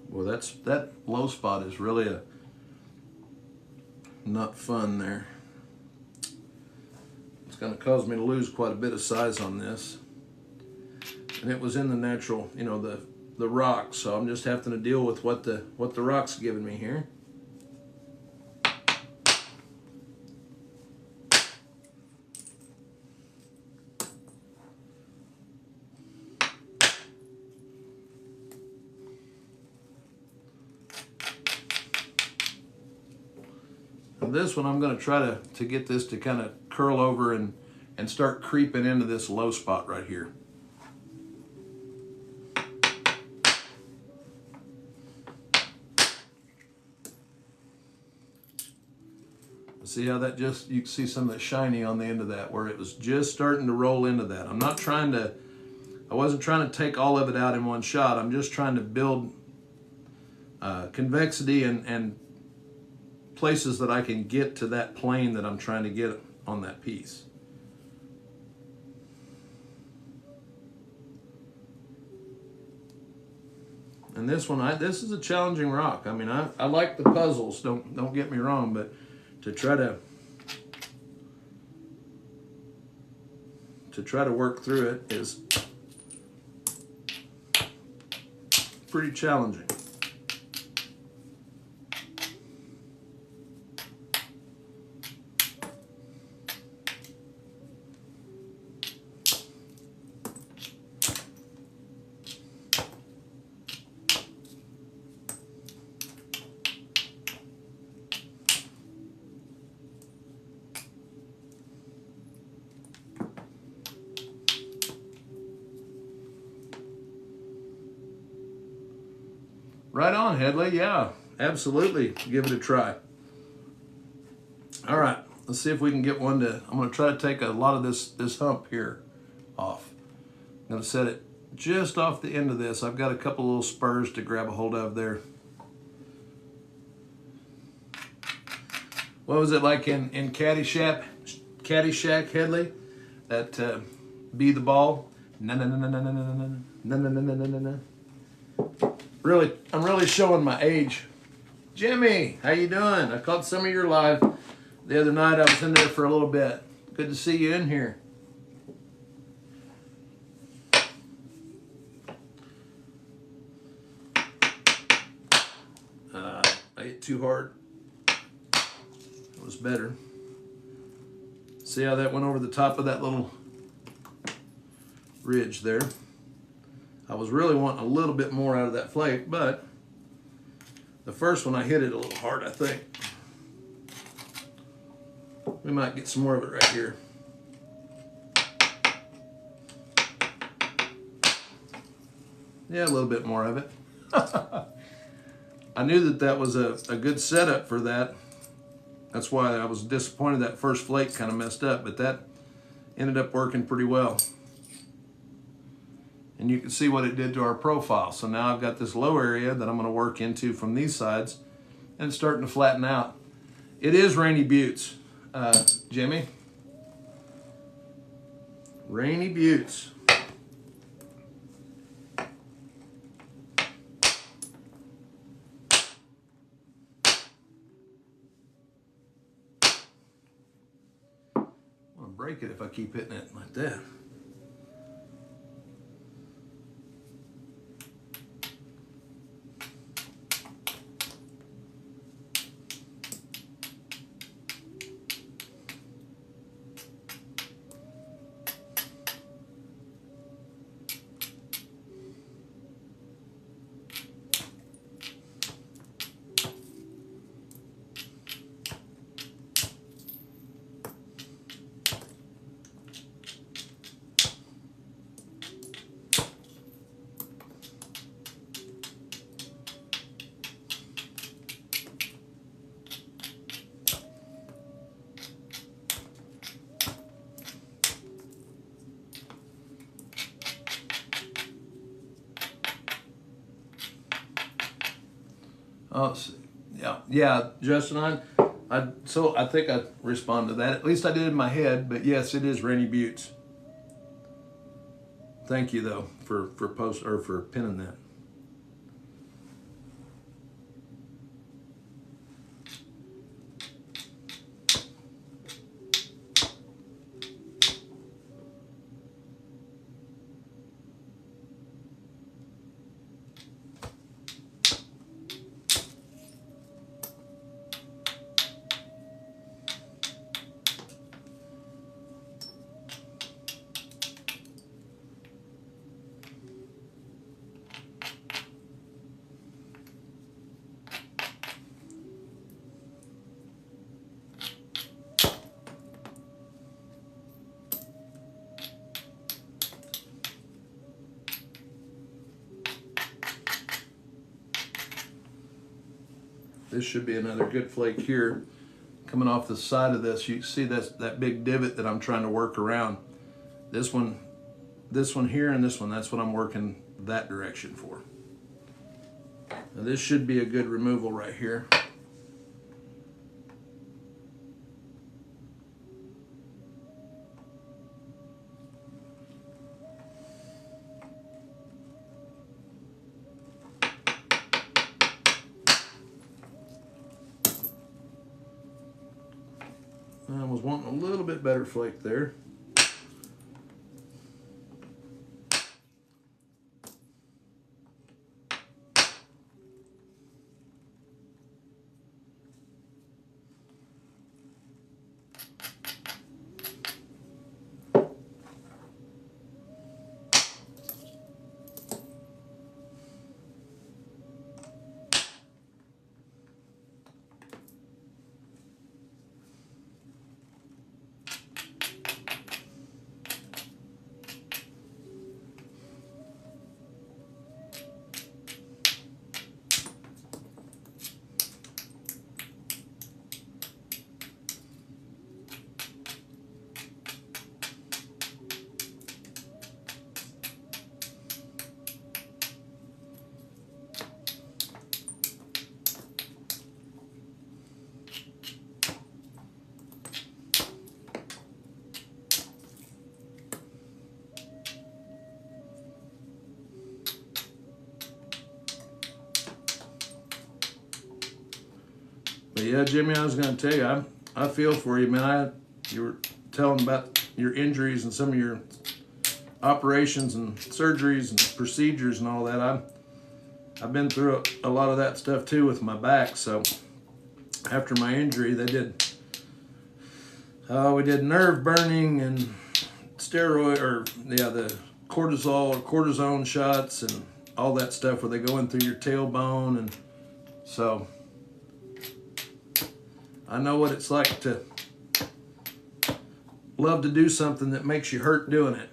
well, that low spot is really not fun there. It's going to cause me to lose quite a bit of size on this. And it was in the natural, you know, the rock, so I'm just having to deal with what the rock's giving me here. And this one I'm going to try to get this to kind of curl over and start creeping into this low spot right here. See how that just, you can see some of that shiny on the end of that, where it was just starting to roll into that. I'm not trying to, I wasn't trying to take all of it out in one shot. I'm just trying to build convexity and places that I can get to that plane that I'm trying to get on that piece. And this one, this is a challenging rock. I mean, I like the puzzles, don't get me wrong, but to try to work through it is pretty challenging. Right on, Headley. Yeah, absolutely. Give it a try. All right, let's see if we can get one to, I'm going to try to take a lot of this hump here off. I'm going to set it just off the end of this. I've got a couple little spurs to grab a hold of there. What was it like in Caddyshack, Headley? That be the ball? Na na na na na na na na na na na na na na. Really, I'm really showing my age. Jimmy, how you doing? I caught some of your live the other night. I was in there for a little bit. Good to see you in here. I hit too hard. It was better. See how that went over the top of that little ridge there? I was really wanting a little bit more out of that flake, but the first one I hit it a little hard, I think. We might get some more of it right here. Yeah, a little bit more of it. I knew that was a good setup for that. That's why I was disappointed that first flake kind of messed up, but that ended up working pretty well. And you can see what it did to our profile. So now I've got this low area that I'm going to work into from these sides, and it's starting to flatten out. It is Rainy Buttes, Jimmy. Rainy Buttes. I'm going to break it if I keep hitting it like that. Oh, yeah, Justin, I think I respond to that. At least I did in my head, but yes, it is Rainy Buttes. Thank you though for pinning that. This should be another good flake here. Coming off the side of this, you see that big divot that I'm trying to work around. This one here, and this one, that's what I'm working that direction for. Now this should be a good removal right here. I was wanting a little bit better flake there. But yeah, Jimmy, I was going to tell you, I feel for you, man. You were telling about your injuries and some of your operations and surgeries and procedures and all that. I've been through a lot of that stuff too with my back. So after my injury, we did nerve burning and the cortisol or cortisone shots and all that stuff where they go in through your tailbone. And so I know what it's like to love to do something that makes you hurt doing it.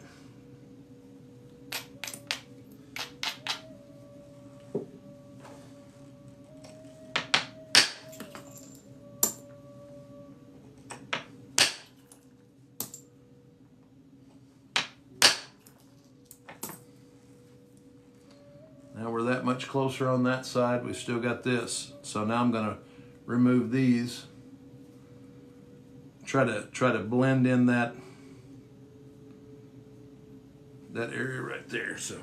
Now we're that much closer on that side. We've still got this. So now I'm going to remove these. Try to blend in that area right there. So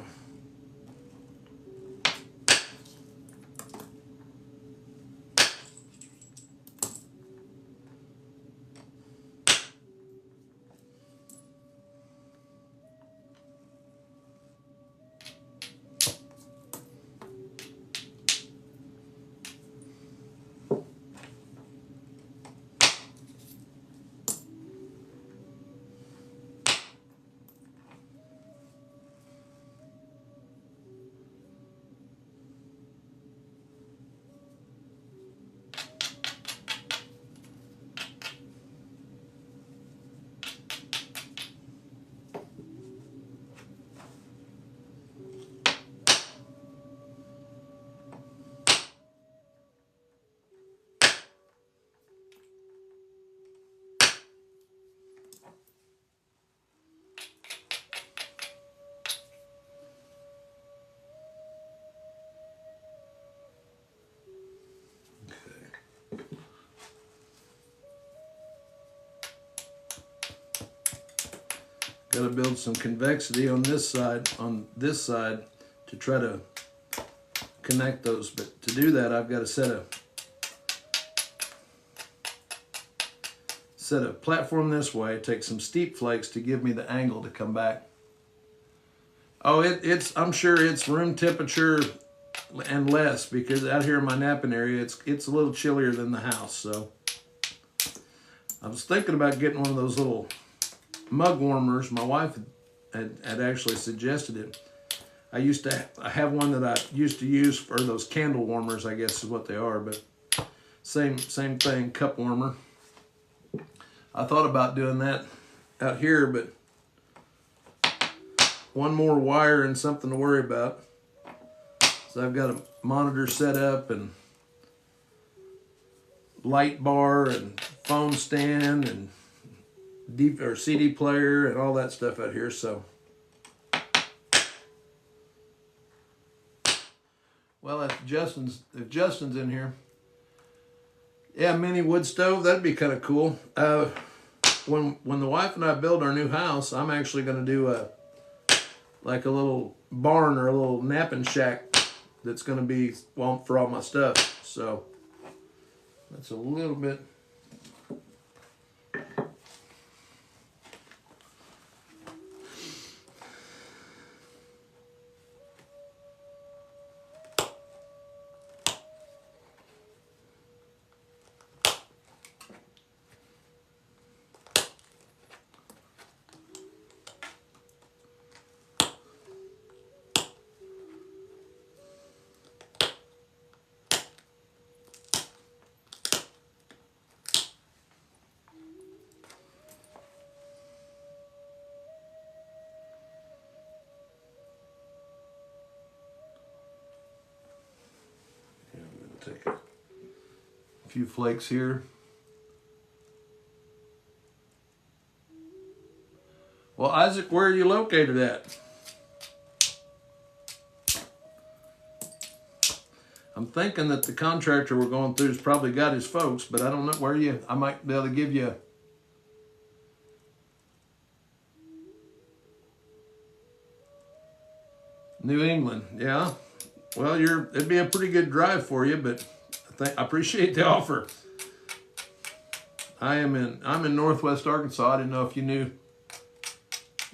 got to build some convexity on this side to try to connect those. But to do that, I've got to set a platform this way, take some steep flakes to give me the angle to come back. Oh, I'm sure it's room temperature and less, because out here in my napping area, it's a little chillier than the house. So I was thinking about getting one of those little mug warmers. My wife had actually suggested it. I have one that I used to use for those candle warmers, I guess is what they are, but same thing, cup warmer. I thought about doing that out here, but one more wire and something to worry about. So I've got a monitor set up and light bar and phone stand and CD player and all that stuff out here. So, well, if Justin's in here, yeah, mini wood stove, that'd be kind of cool. When the wife and I build our new house, I'm actually going to do like a little barn or a little napping shack that's going to be, well, for all my stuff. So that's a little bit. Take a few flakes here. Well, Isaac, where are you located at? I'm thinking that the contractor we're going through has probably got his folks, but I don't know where I might be able to give you. New England, yeah. Well, it'd be a pretty good drive for you, but I appreciate the offer. I'm in Northwest Arkansas. I didn't know if you knew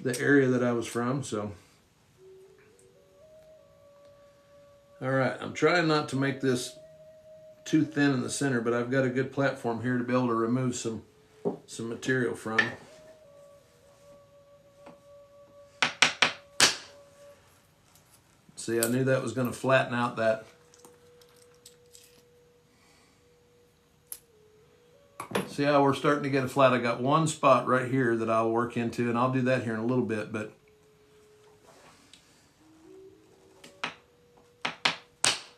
the area that I was from, so. All right, I'm trying not to make this too thin in the center, but I've got a good platform here to be able to remove some material from. See, I knew that was going to flatten out that. See how we're starting to get it flat? I got one spot right here that I'll work into, and I'll do that here in a little bit, but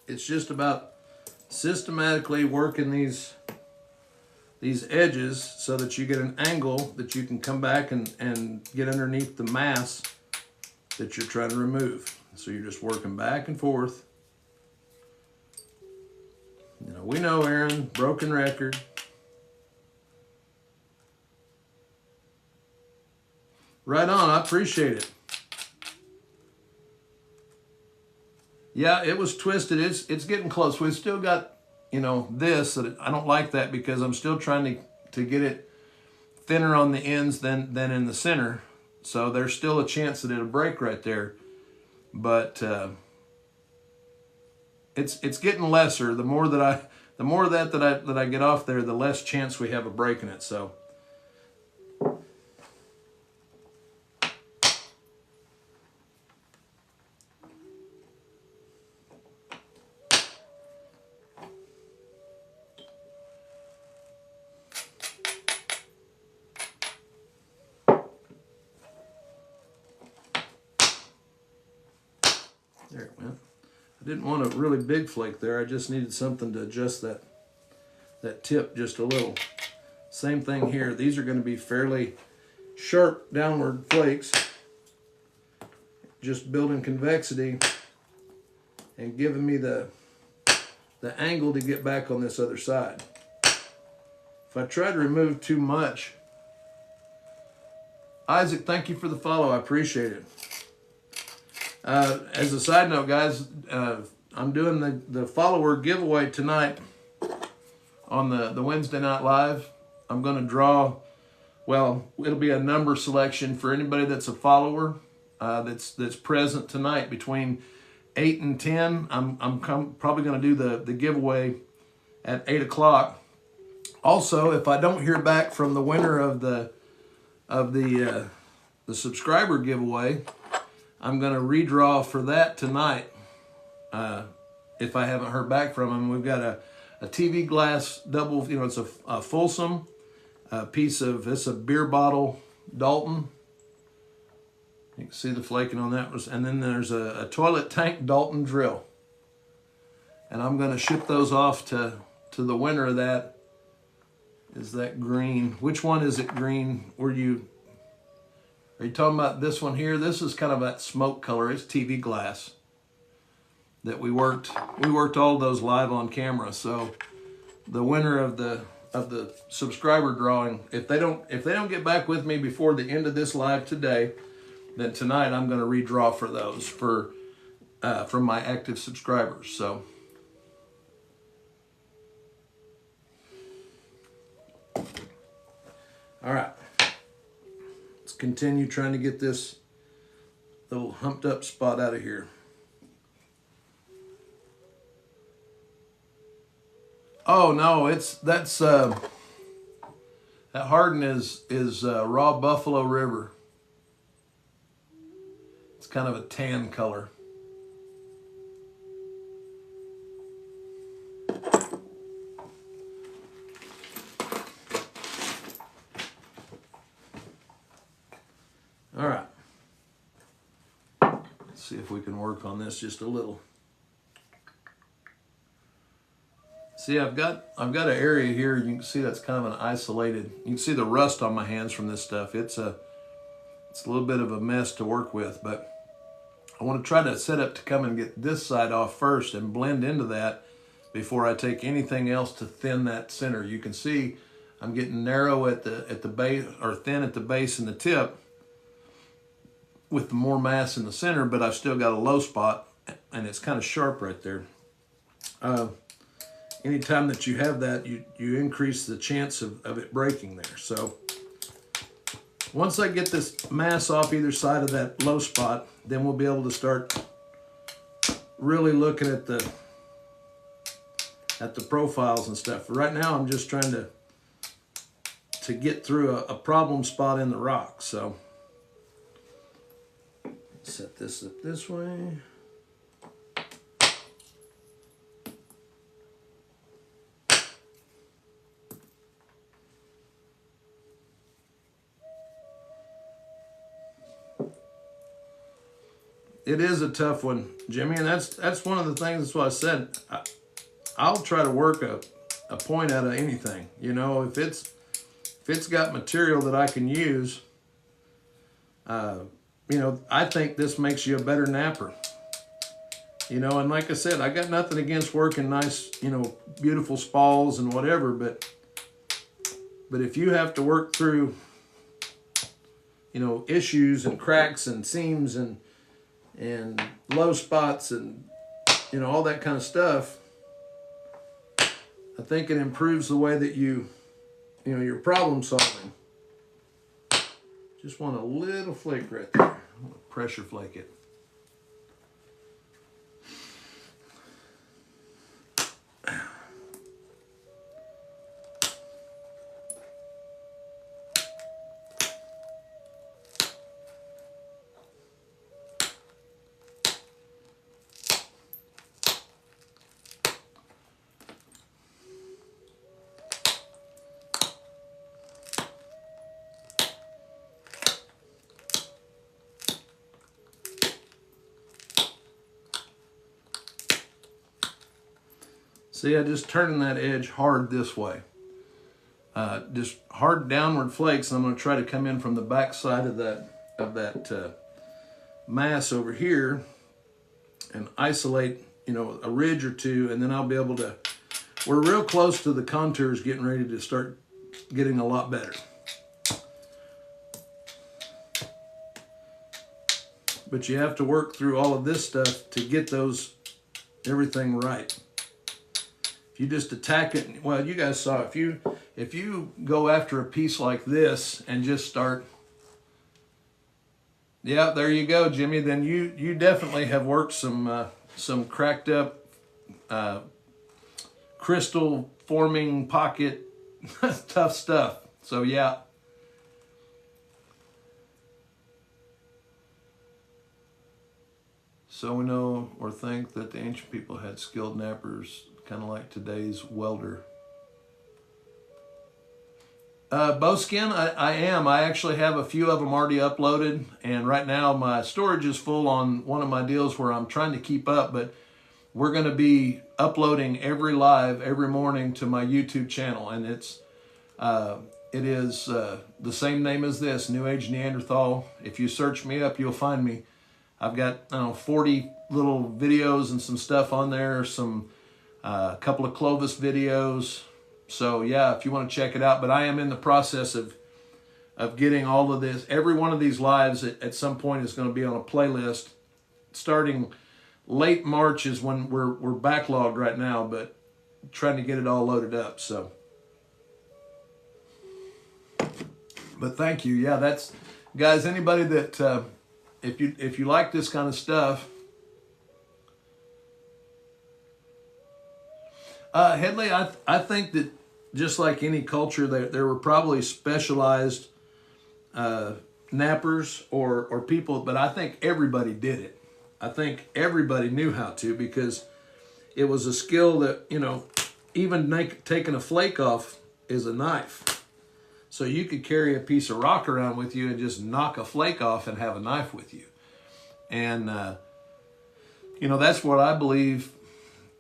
it's just about systematically working these edges so that you get an angle that you can come back and get underneath the mass that you're trying to remove. So you're just working back and forth. You know, we know, Aaron, broken record. Right on, I appreciate it. Yeah, it was twisted. It's getting close. We've still got, you know, this. I don't like that because I'm still trying to get it thinner on the ends than in the center. So there's still a chance that it'll break right there. But it's getting lesser. The more that I get off there, the less chance we have of breaking it. So. There it went. I didn't want a really big flake there. I just needed something to adjust that tip just a little. Same thing here. These are going to be fairly sharp downward flakes. Just building convexity and giving me the angle to get back on this other side. If I try to remove too much, Isaac, thank you for the follow. I appreciate it. As a side note, guys, I'm doing the follower giveaway tonight on the Wednesday Night Live. I'm going to draw, well, it'll be a number selection for anybody that's a follower that's present tonight between 8 and 10. I'm probably going to do the giveaway at 8 o'clock. Also, if I don't hear back from the winner of the subscriber giveaway, I'm going to redraw for that tonight if I haven't heard back from him. We've got a TV glass double, you know, it's a Folsom piece of, it's a beer bottle Dalton. You can see the flaking on that. And then there's a toilet tank Dalton drill. And I'm going to ship those off to the winner of that is that green. Which one is it green? Are you talking about this one here? This is kind of that smoke color. It's TV glass that we worked all those live on camera. So the winner of the subscriber drawing, if they don't get back with me before the end of this live today, then tonight I'm going to redraw for those from my active subscribers. So all right, let's continue trying to get this little humped up spot out of here. Oh no, that Hardin is raw Buffalo River. It's kind of a tan color. All right. Let's see if we can work on this just a little. See, I've got an area here. You can see that's kind of an isolated. You can see the rust on my hands from this stuff. It's a little bit of a mess to work with, but I want to try to set up to come and get this side off first and blend into that before I take anything else to thin that center. You can see I'm getting narrow at the base, or thin at the base and the tip with the more mass in the center, but I've still got a low spot and it's kind of sharp right there. Anytime that you have that, you increase the chance of it breaking there. So once I get this mass off either side of that low spot, then we'll be able to start really looking at the profiles and stuff. Right now I'm just trying to get through a problem spot in the rock. So set this up this way. It is a tough one, Jimmy, and that's one of the things. That's what I said. I'll try to work a point out of anything. You know, if it's got material that I can use, you know, I think this makes you a better napper. You know, and like I said, I got nothing against working nice, you know, beautiful spalls and whatever, but if you have to work through, you know, issues and cracks and seams and low spots and, you know, all that kind of stuff, I think it improves the way that you know, your problem solving. Just want a little flake right there. I'm gonna pressure flake it. See, I just turning that edge hard this way. Just hard downward flakes. I'm going to try to come in from the back side of that mass over here and isolate, you know, a ridge or two, and then I'll be able to. We're real close to the contours getting ready to start getting a lot better. But you have to work through all of this stuff to get everything right. If you just attack it, well, you guys saw, if you go after a piece like this and just start, yeah, there you go, Jimmy, then you definitely have worked some cracked up crystal forming pocket tough stuff. So yeah. So we know or think that the ancient people had skilled nappers, kind of like today's welder. Bowskin, I am. I actually have a few of them already uploaded, and right now my storage is full on one of my deals where I'm trying to keep up, but we're going to be uploading every live every morning to my YouTube channel, and It is the same name as this, New Age Neanderthal. If you search me up, you'll find me. I've got, I don't know, 40 little videos and some stuff on there, some couple of Clovis videos. So yeah, if you want to check it out. But I am in the process of getting all of this. Every one of these lives at some point is going to be on a playlist. Starting late March is when we're backlogged right now, but trying to get it all loaded up. So, but thank you. Yeah, that's, guys, anybody that if you like this kind of stuff, Headley, I think that just like any culture, there were probably specialized nappers or people, but I think everybody did it. I think everybody knew how to, because it was a skill that, you know, even taking a flake off is a knife. So you could carry a piece of rock around with you and just knock a flake off and have a knife with you. And, you know, that's what I believe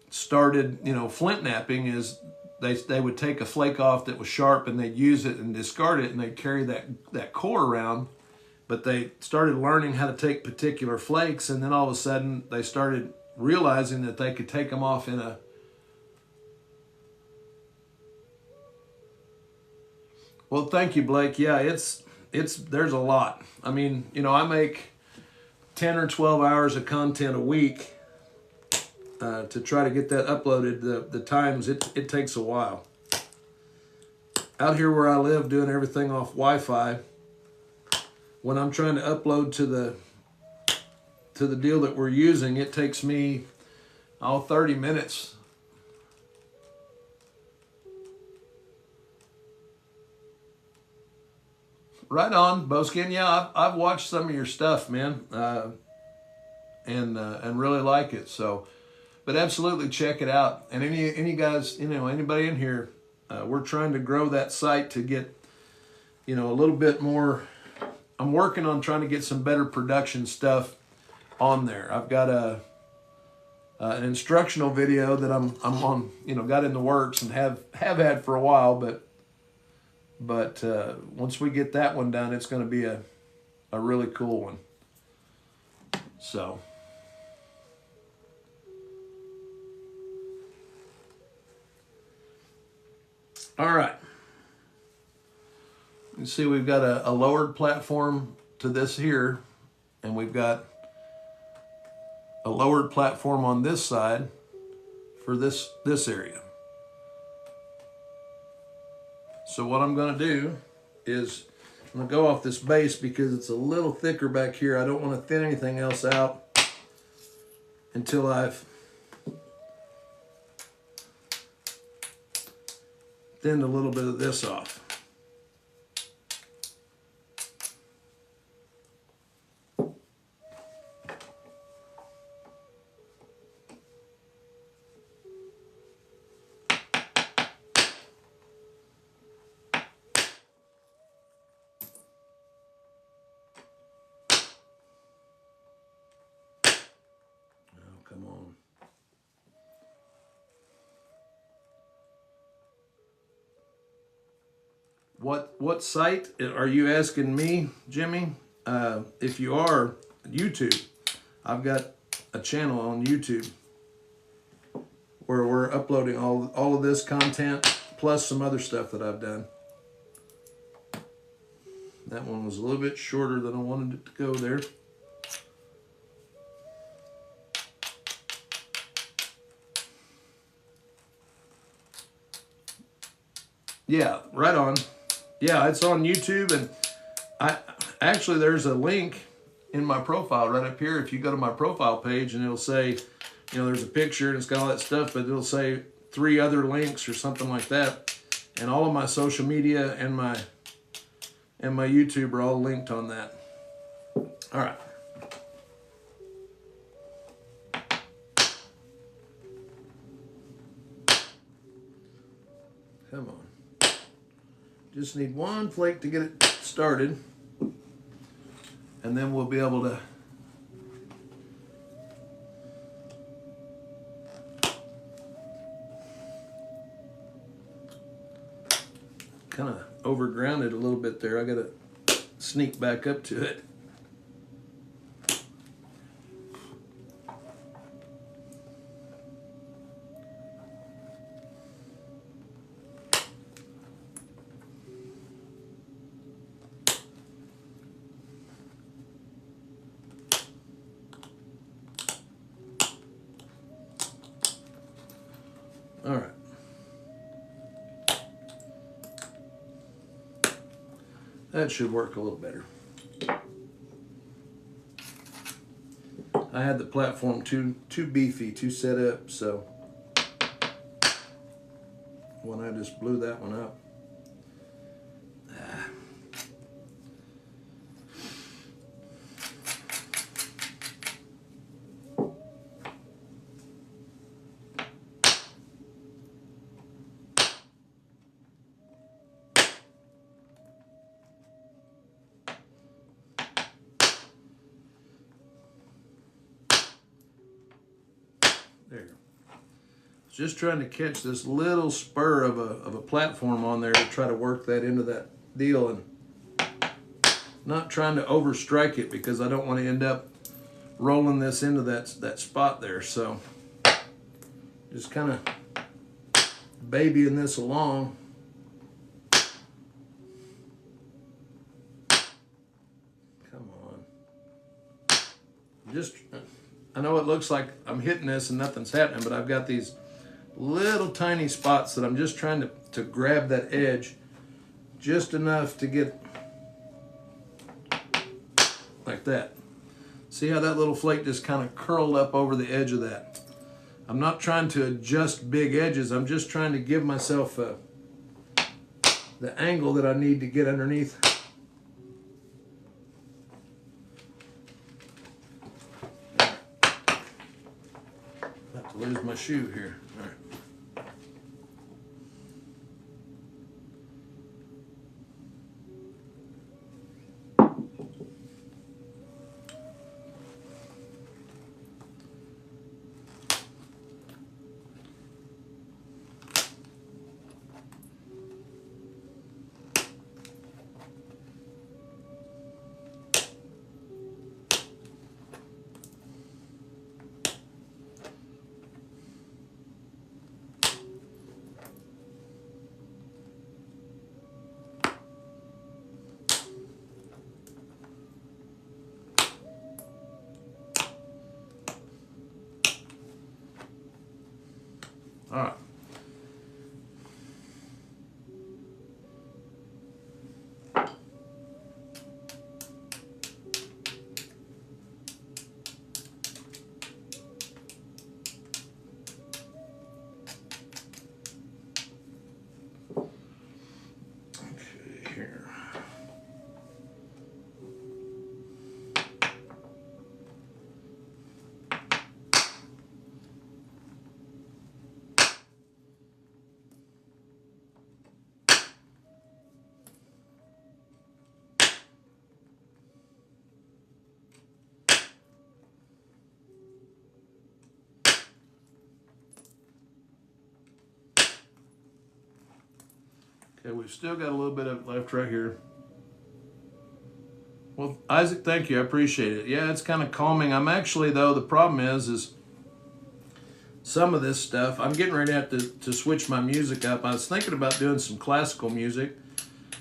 started, you know, flint napping, is they would take a flake off that was sharp and they'd use it and discard it, and they'd carry that core around. But they started learning how to take particular flakes, and then all of a sudden they started realizing that they could take them off in a... Well, thank you, Blake. Yeah, it's there's a lot. I mean, you know, I make 10 or 12 hours of content a week to try to get that uploaded. The times it takes a while. Out here where I live, doing everything off Wi-Fi, when I'm trying to upload to the deal that we're using, it takes me 30 minutes. Right on, Boskin. Yeah, I've watched some of your stuff, man, and really like it. So, but absolutely check it out. And any guys, you know, anybody in here, we're trying to grow that site to get, you know, a little bit more. I'm working on trying to get some better production stuff on there. I've got an instructional video that I'm on, you know, got in the works and have had for a while, but once we get that one done, it's going to be a really cool one. So, all right. You see, we've got a lowered platform to this here, and we've got a lowered platform on this side for this area. So what I'm going to do is I'm going to go off this base because it's a little thicker back here. I don't want to thin anything else out until I've thinned a little bit of this off. Come on. What site are you asking me, Jimmy? If you are, YouTube. I've got a channel on YouTube where we're uploading all of this content plus some other stuff that I've done. That one was a little bit shorter than I wanted it to go there. Yeah, right on. Yeah, it's on YouTube, and actually there's a link in my profile right up here. If you go to my profile page, and it'll say, you know, there's a picture and it's got all that stuff, but it'll say 3 other links or something like that. And all of my social media and my YouTube are all linked on that. All right. Come on. Just need one flake to get it started, and then we'll be able to kind of overground it a little bit there. I got to sneak back up to it. All right. That should work a little better. I had the platform too beefy, too set up, so when I just blew that one up. There. Just trying to catch this little spur of a platform on there to try to work that into that deal, and not trying to overstrike it because I don't want to end up rolling this into that spot there. So just kind of babying this along. Come on. Just, I know it looks like I'm hitting this and nothing's happening, but I've got these little tiny spots that I'm just trying to grab that edge just enough to get like that. See how that little flake just kind of curled up over the edge of that? I'm not trying to adjust big edges. I'm just trying to give myself the angle that I need to get underneath. About to lose my shoe here. All right. All right. Okay, here. Okay, we've still got a little bit of it left right here. Well, Isaac, thank you. I appreciate it. Yeah, it's kind of calming. I'm actually, though, the problem is some of this stuff, I'm getting ready to have to switch my music up. I was thinking about doing some classical music.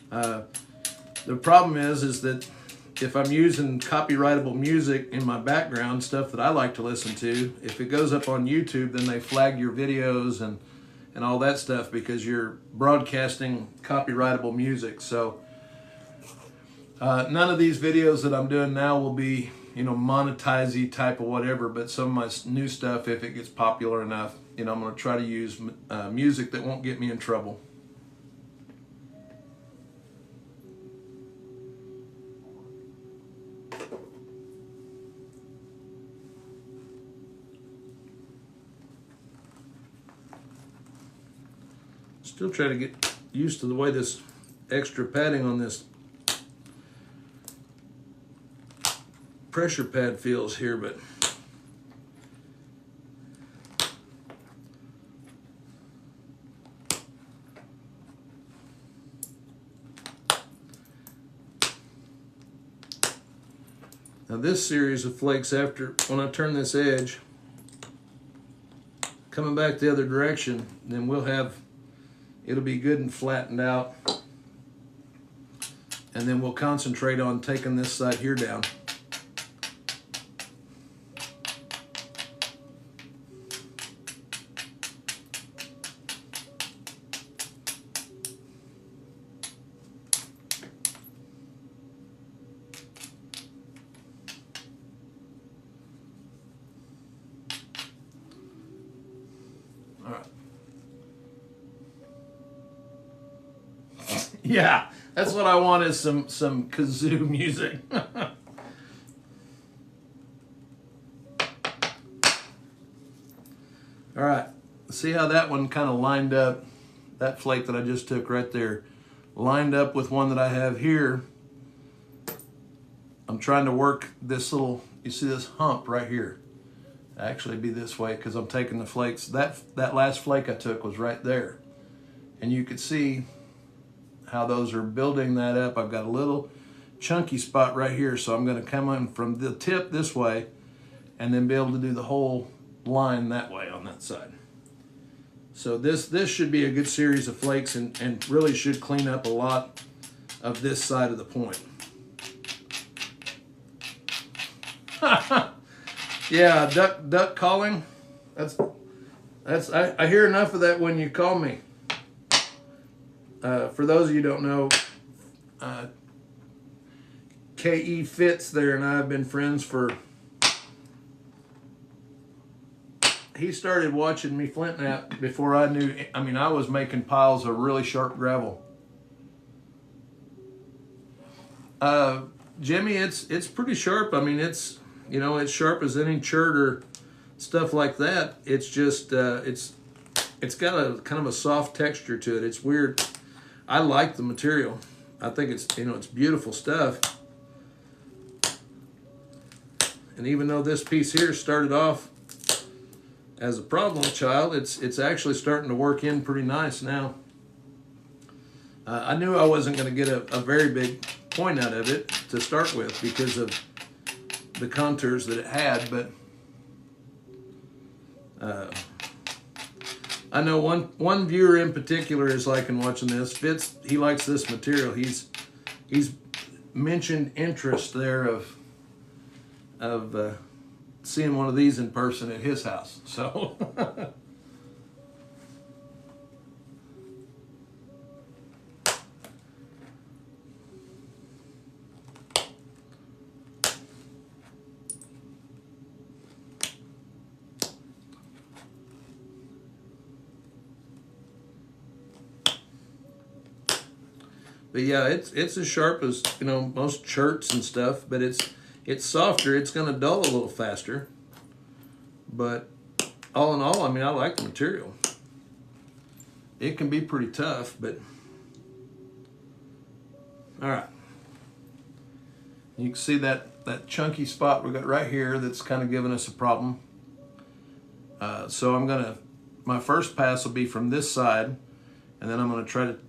The problem is that if I'm using copyrightable music in my background, stuff that I like to listen to, if it goes up on YouTube, then they flag your videos and all that stuff because you're broadcasting copyrightable music. So none of these videos that I'm doing now will be, you know, monetize-y type of whatever, but some of my new stuff, if it gets popular enough, you know, I'm going to try to use music that won't get me in trouble. Still trying to get used to the way this extra padding on this pressure pad feels here, but Now this series of flakes, after when I turn this edge, coming back the other direction, then it'll be good and flattened out. And then we'll concentrate on taking this side here down. All right. Yeah, that's what I want, is some kazoo music. All right, see how that one kind of lined up, that flake that I just took right there, lined up with one that I have here. I'm trying to work this little, you see this hump right here. Actually be this way because I'm taking the flakes. That last flake I took was right there. And you could see how those are building that up. I've got a little chunky spot right here, so I'm going to come in from the tip this way and then be able to do the whole line that way on that side. So this should be a good series of flakes and really should clean up a lot of this side of the point. Yeah, duck calling. I hear enough of that when you call me. For those of you who don't know, K.E. Fitz there and I have been friends for. He started watching me flint knap before I knew. I mean, I was making piles of really sharp gravel. Jimmy, it's pretty sharp. I mean, it's, you know, it's sharp as any chert or stuff like that. It's just it's got a kind of a soft texture to it. It's weird. I like the material. I think it's, you know, it's beautiful stuff. And even though this piece here started off as a problem child, it's actually starting to work in pretty nice now. I knew I wasn't going to get a very big point out of it to start with because of the contours that it had, but I know one viewer in particular is liking watching this. Fitz, he likes this material. He's mentioned interest there of seeing one of these in person at his house. So but yeah, it's as sharp as, you know, most cherts and stuff, but it's softer. It's going to dull a little faster. But all in all, I mean, I like the material. It can be pretty tough, but all right. You can see that chunky spot we got right here that's kind of giving us a problem. So my first pass will be from this side, and then I'm going to try to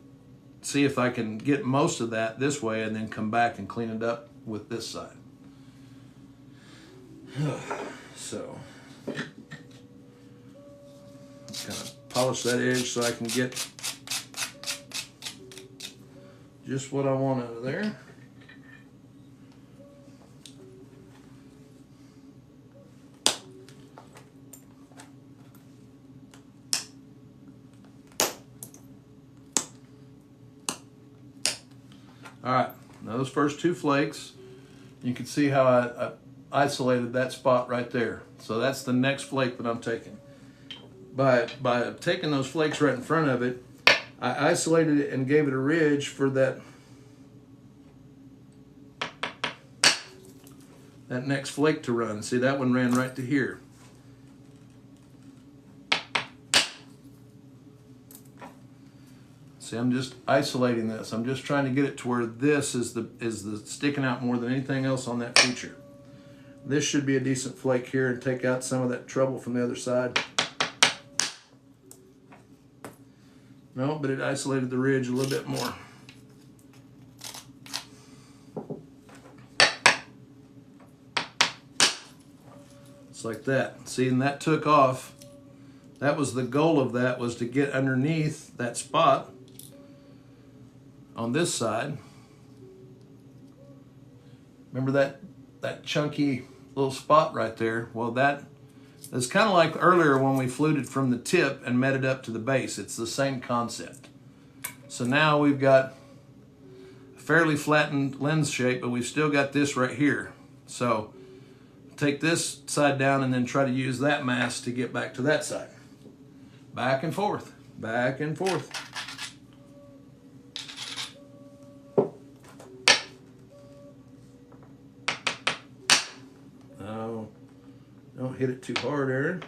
see if I can get most of that this way and then come back and clean it up with this side. So kind of polish that edge so I can get just what I want out of there. All right, now those first two flakes, you can see how I isolated that spot right there. So that's the next flake that I'm taking. By taking those flakes right in front of it, I isolated it and gave it a ridge for that next flake to run. See, that one ran right to here. See, I'm just isolating this. I'm just trying to get it to where this is the sticking out more than anything else on that feature. This should be a decent flake here and take out some of that trouble from the other side. No, but it isolated the ridge a little bit more. Just like that. See, and that took off. That was the goal of that, was to get underneath that spot on this side. Remember that chunky little spot right there? Well, that's kind of like earlier when we fluted from the tip and met it up to the base. It's the same concept. So now we've got a fairly flattened lens shape, but we've still got this right here. So take this side down and then try to use that mass to get back to that side. Back and forth, back and forth. Oh, don't hit it too hard, Aaron.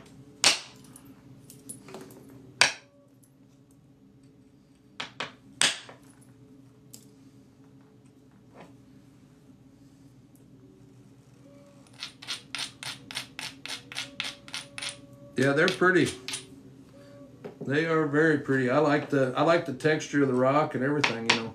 Yeah, they're pretty. They are very pretty. I like the texture of the rock and everything, you know.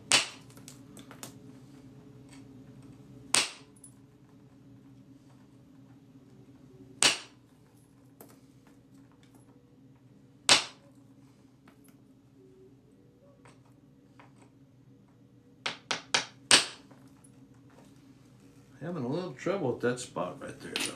Having a little trouble with that spot right there, though.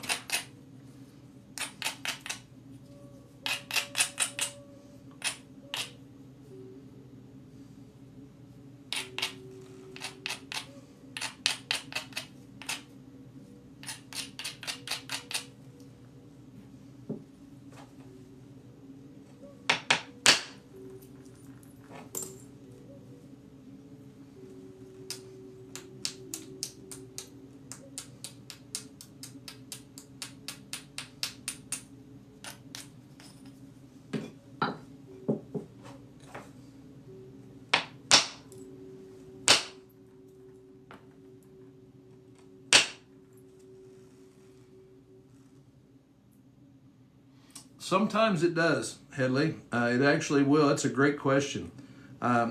Sometimes it does, Headley. It actually will. That's a great question.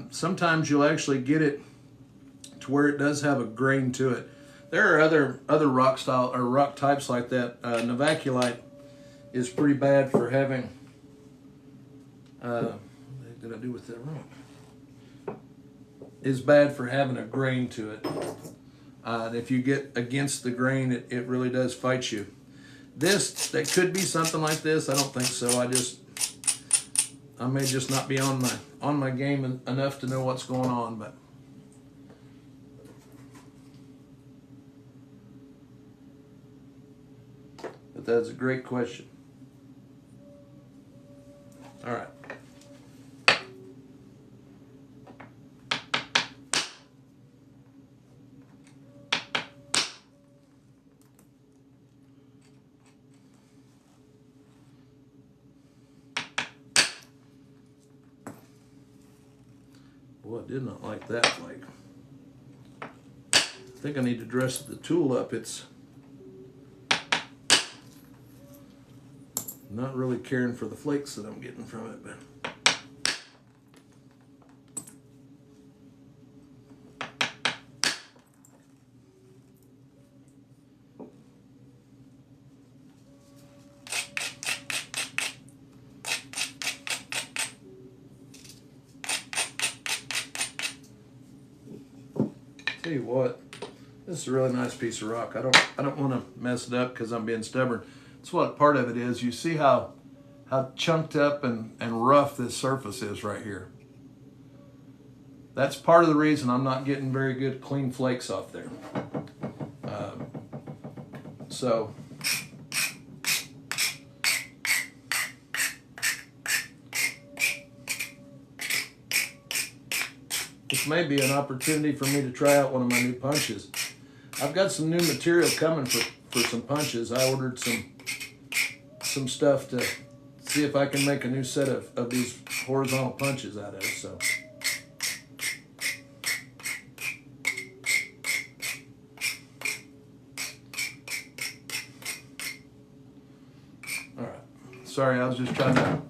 Sometimes you'll actually get it to where it does have a grain to it. There are other rock style or rock types like that. Novaculite is pretty bad for having. What did I do with that rock? Is bad for having a grain to it. If you get against the grain, it really does fight you. That could be something like this. I don't think so. I may just not be on my game enough to know what's going on, but that's a great question. All right. Boy, I did not like that flake. I think I need to dress the tool up. It's not really caring for the flakes that I'm getting from it, but tell you what, this is a really nice piece of rock. I don't want to mess it up because I'm being stubborn. That's what part of it is. You see how chunked up and rough this surface is right here. That's part of the reason I'm not getting very good clean flakes off there. So this may be an opportunity for me to try out one of my new punches. I've got some new material coming for some punches. I ordered some stuff to see if I can make a new set of these horizontal punches out of it. So all right. Sorry, I was just trying to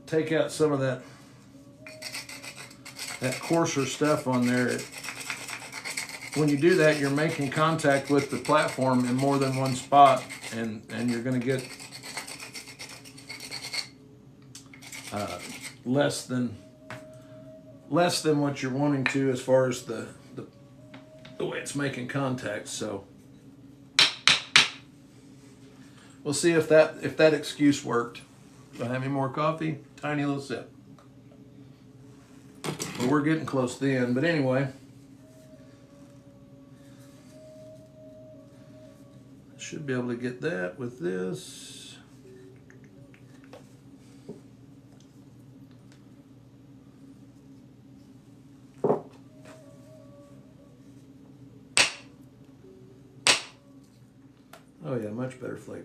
take out some of that coarser stuff on there. when you do that, you're making contact with the platform in more than one spot, and you're going to get less than what you're wanting to as far as the way it's making contact. So we'll see if that excuse worked. Do I have any more coffee? Tiny little sip. But we're getting close to the end. But anyway, should be able to get that with this. Oh yeah, much better flake.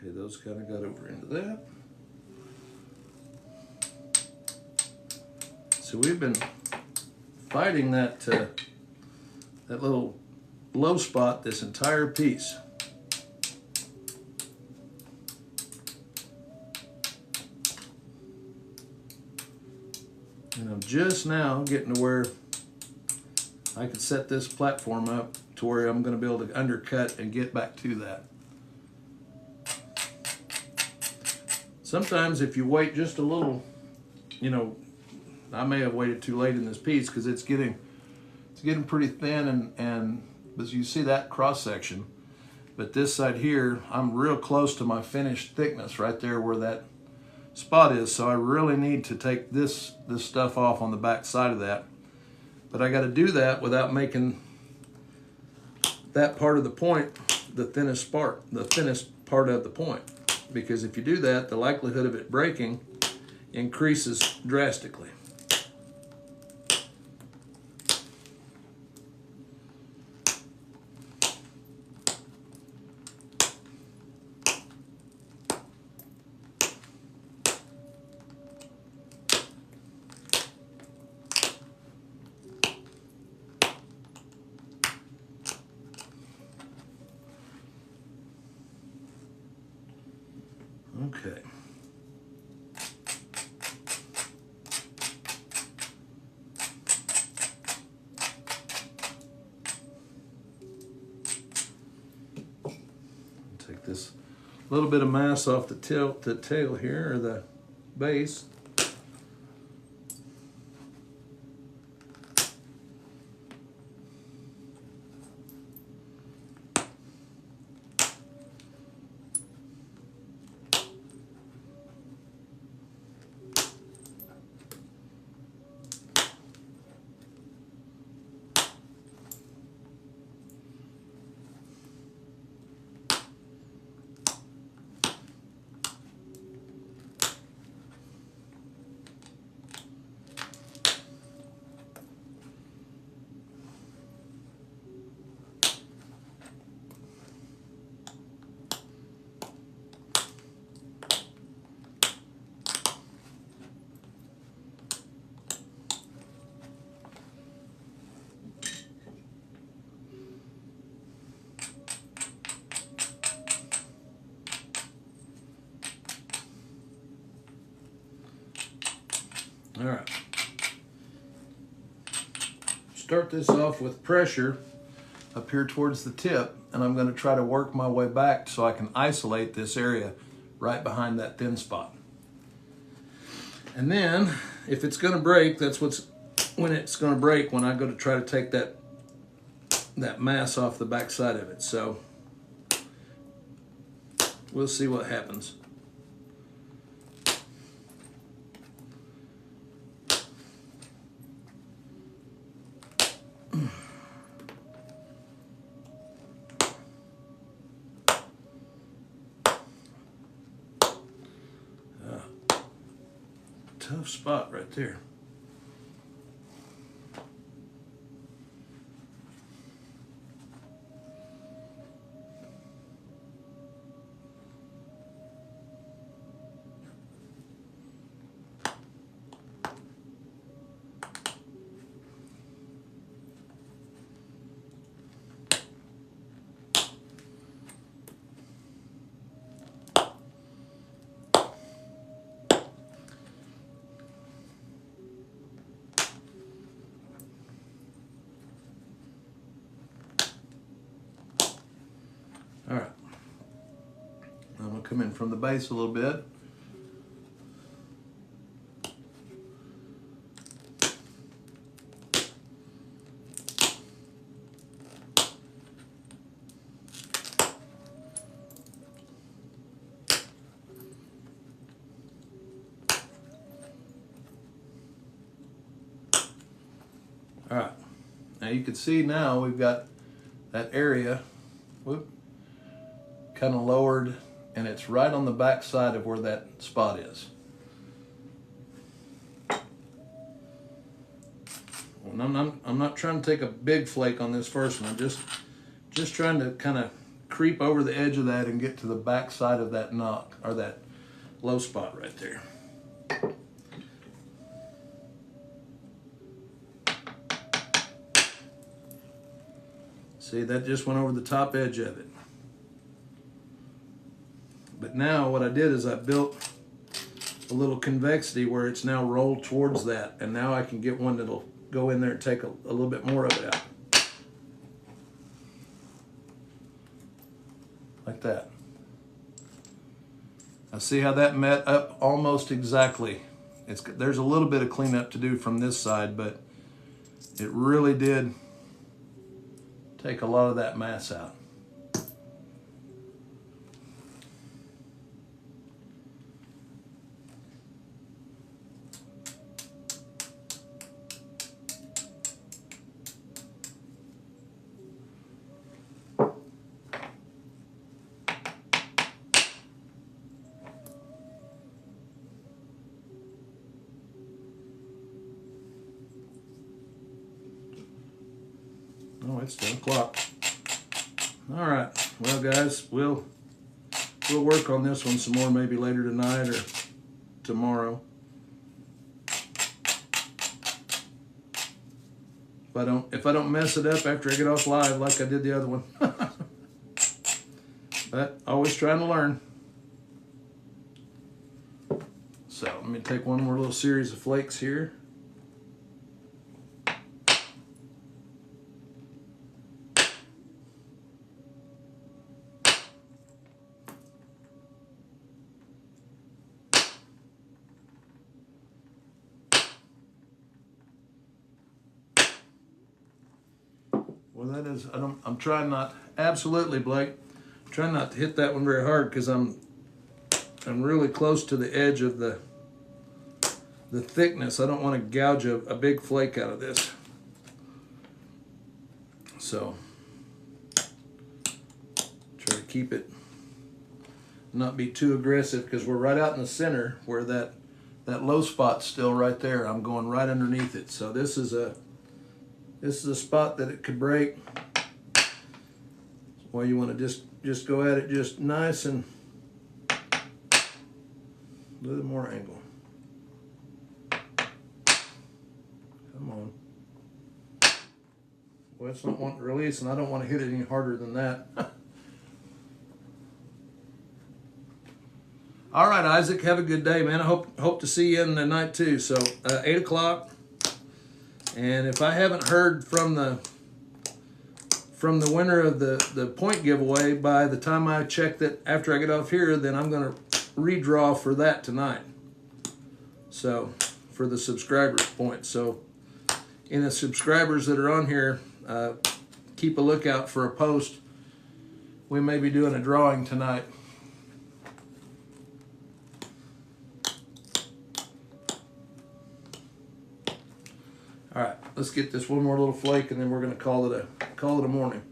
Okay, those kind of got over into that. So we've been fighting that little low spot this entire piece. And I'm just now getting to where I can set this platform up to where I'm going to be able to undercut and get back to that. Sometimes if you wait just a little, you know, I may have waited too late in this piece because it's getting pretty thin, and as you see that cross section, but this side here, I'm real close to my finished thickness right there where that spot is. So I really need to take this stuff off on the back side of that. But I got to do that without making that part of the point the thinnest part of the point. Because if you do that, the likelihood of it breaking increases drastically. Okay. Take this little bit of mass off the tail here, or the base. All right. Start this off with pressure up here towards the tip, and I'm going to try to work my way back so I can isolate this area right behind that thin spot. And then, if it's going to break, that's when it's going to break, when I go to try to take that mass off the back side of it. So we'll see what happens. tough spot right there. All right, I'm gonna come in from the base a little bit. All right, now you can see now we've got that area, whoop, kind of lowered, and it's right on the back side of where that spot is. And I'm not trying to take a big flake on this first one. I'm just trying to kind of creep over the edge of that and get to the back side of that knock, or that low spot right there. See, that just went over the top edge of it. But now what I did is I built a little convexity where it's now rolled towards that, and now I can get one that'll go in there and take a little bit more of it out. Like that. I see how that met up almost exactly. There's a little bit of cleanup to do from this side, but it really did take a lot of that mass out. Oh, it's 10 o'clock. All right, well guys, we'll work on this one some more, maybe later tonight or tomorrow. If I don't mess it up after I get off live like I did the other one. But always trying to learn. So let me take one more little series of flakes here. Well, that is, I'm trying not, absolutely, Blake, I'm trying not to hit that one very hard because I'm really close to the edge of the thickness. I don't want to gouge a big flake out of this. So, try to keep it, not be too aggressive, because we're right out in the center where that low spot's still right there. I'm going right underneath it. So this is a spot that it could break. Well, you want to just go at it just nice and a little more angle. Come on. Well, it's not wanting to release, and I don't want to hit it any harder than that. All right, Isaac, have a good day, man. I hope to see you in the night too. So 8 o'clock. And if I haven't heard from the winner of the point giveaway by the time I check that after I get off here, then I'm going to redraw for that tonight. So, for the subscribers point. So, in the subscribers that are on here, keep a lookout for a post. We may be doing a drawing tonight. All right, let's get this one more little flake, and then we're going to call it a morning.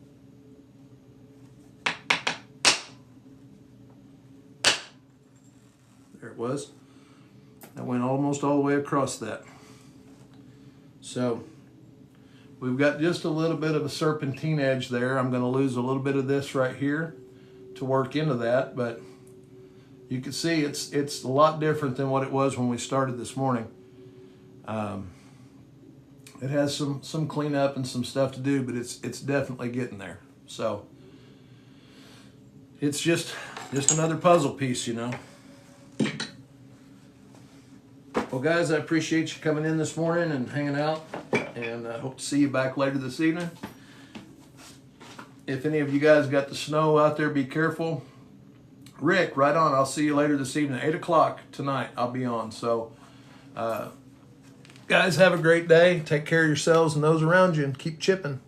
There it was. That went almost all the way across that. So we've got just a little bit of a serpentine edge there. I'm going to lose a little bit of this right here to work into that, but you can see it's a lot different than what it was when we started this morning. It has some cleanup and some stuff to do, but it's definitely getting there. So it's just another puzzle piece, you know. Well, guys, I appreciate you coming in this morning and hanging out, and I hope to see you back later this evening. If any of you guys got the snow out there, be careful. Rick, right on. I'll see you later this evening. 8 o'clock tonight, I'll be on. So, guys, have a great day. Take care of yourselves and those around you, and keep chipping.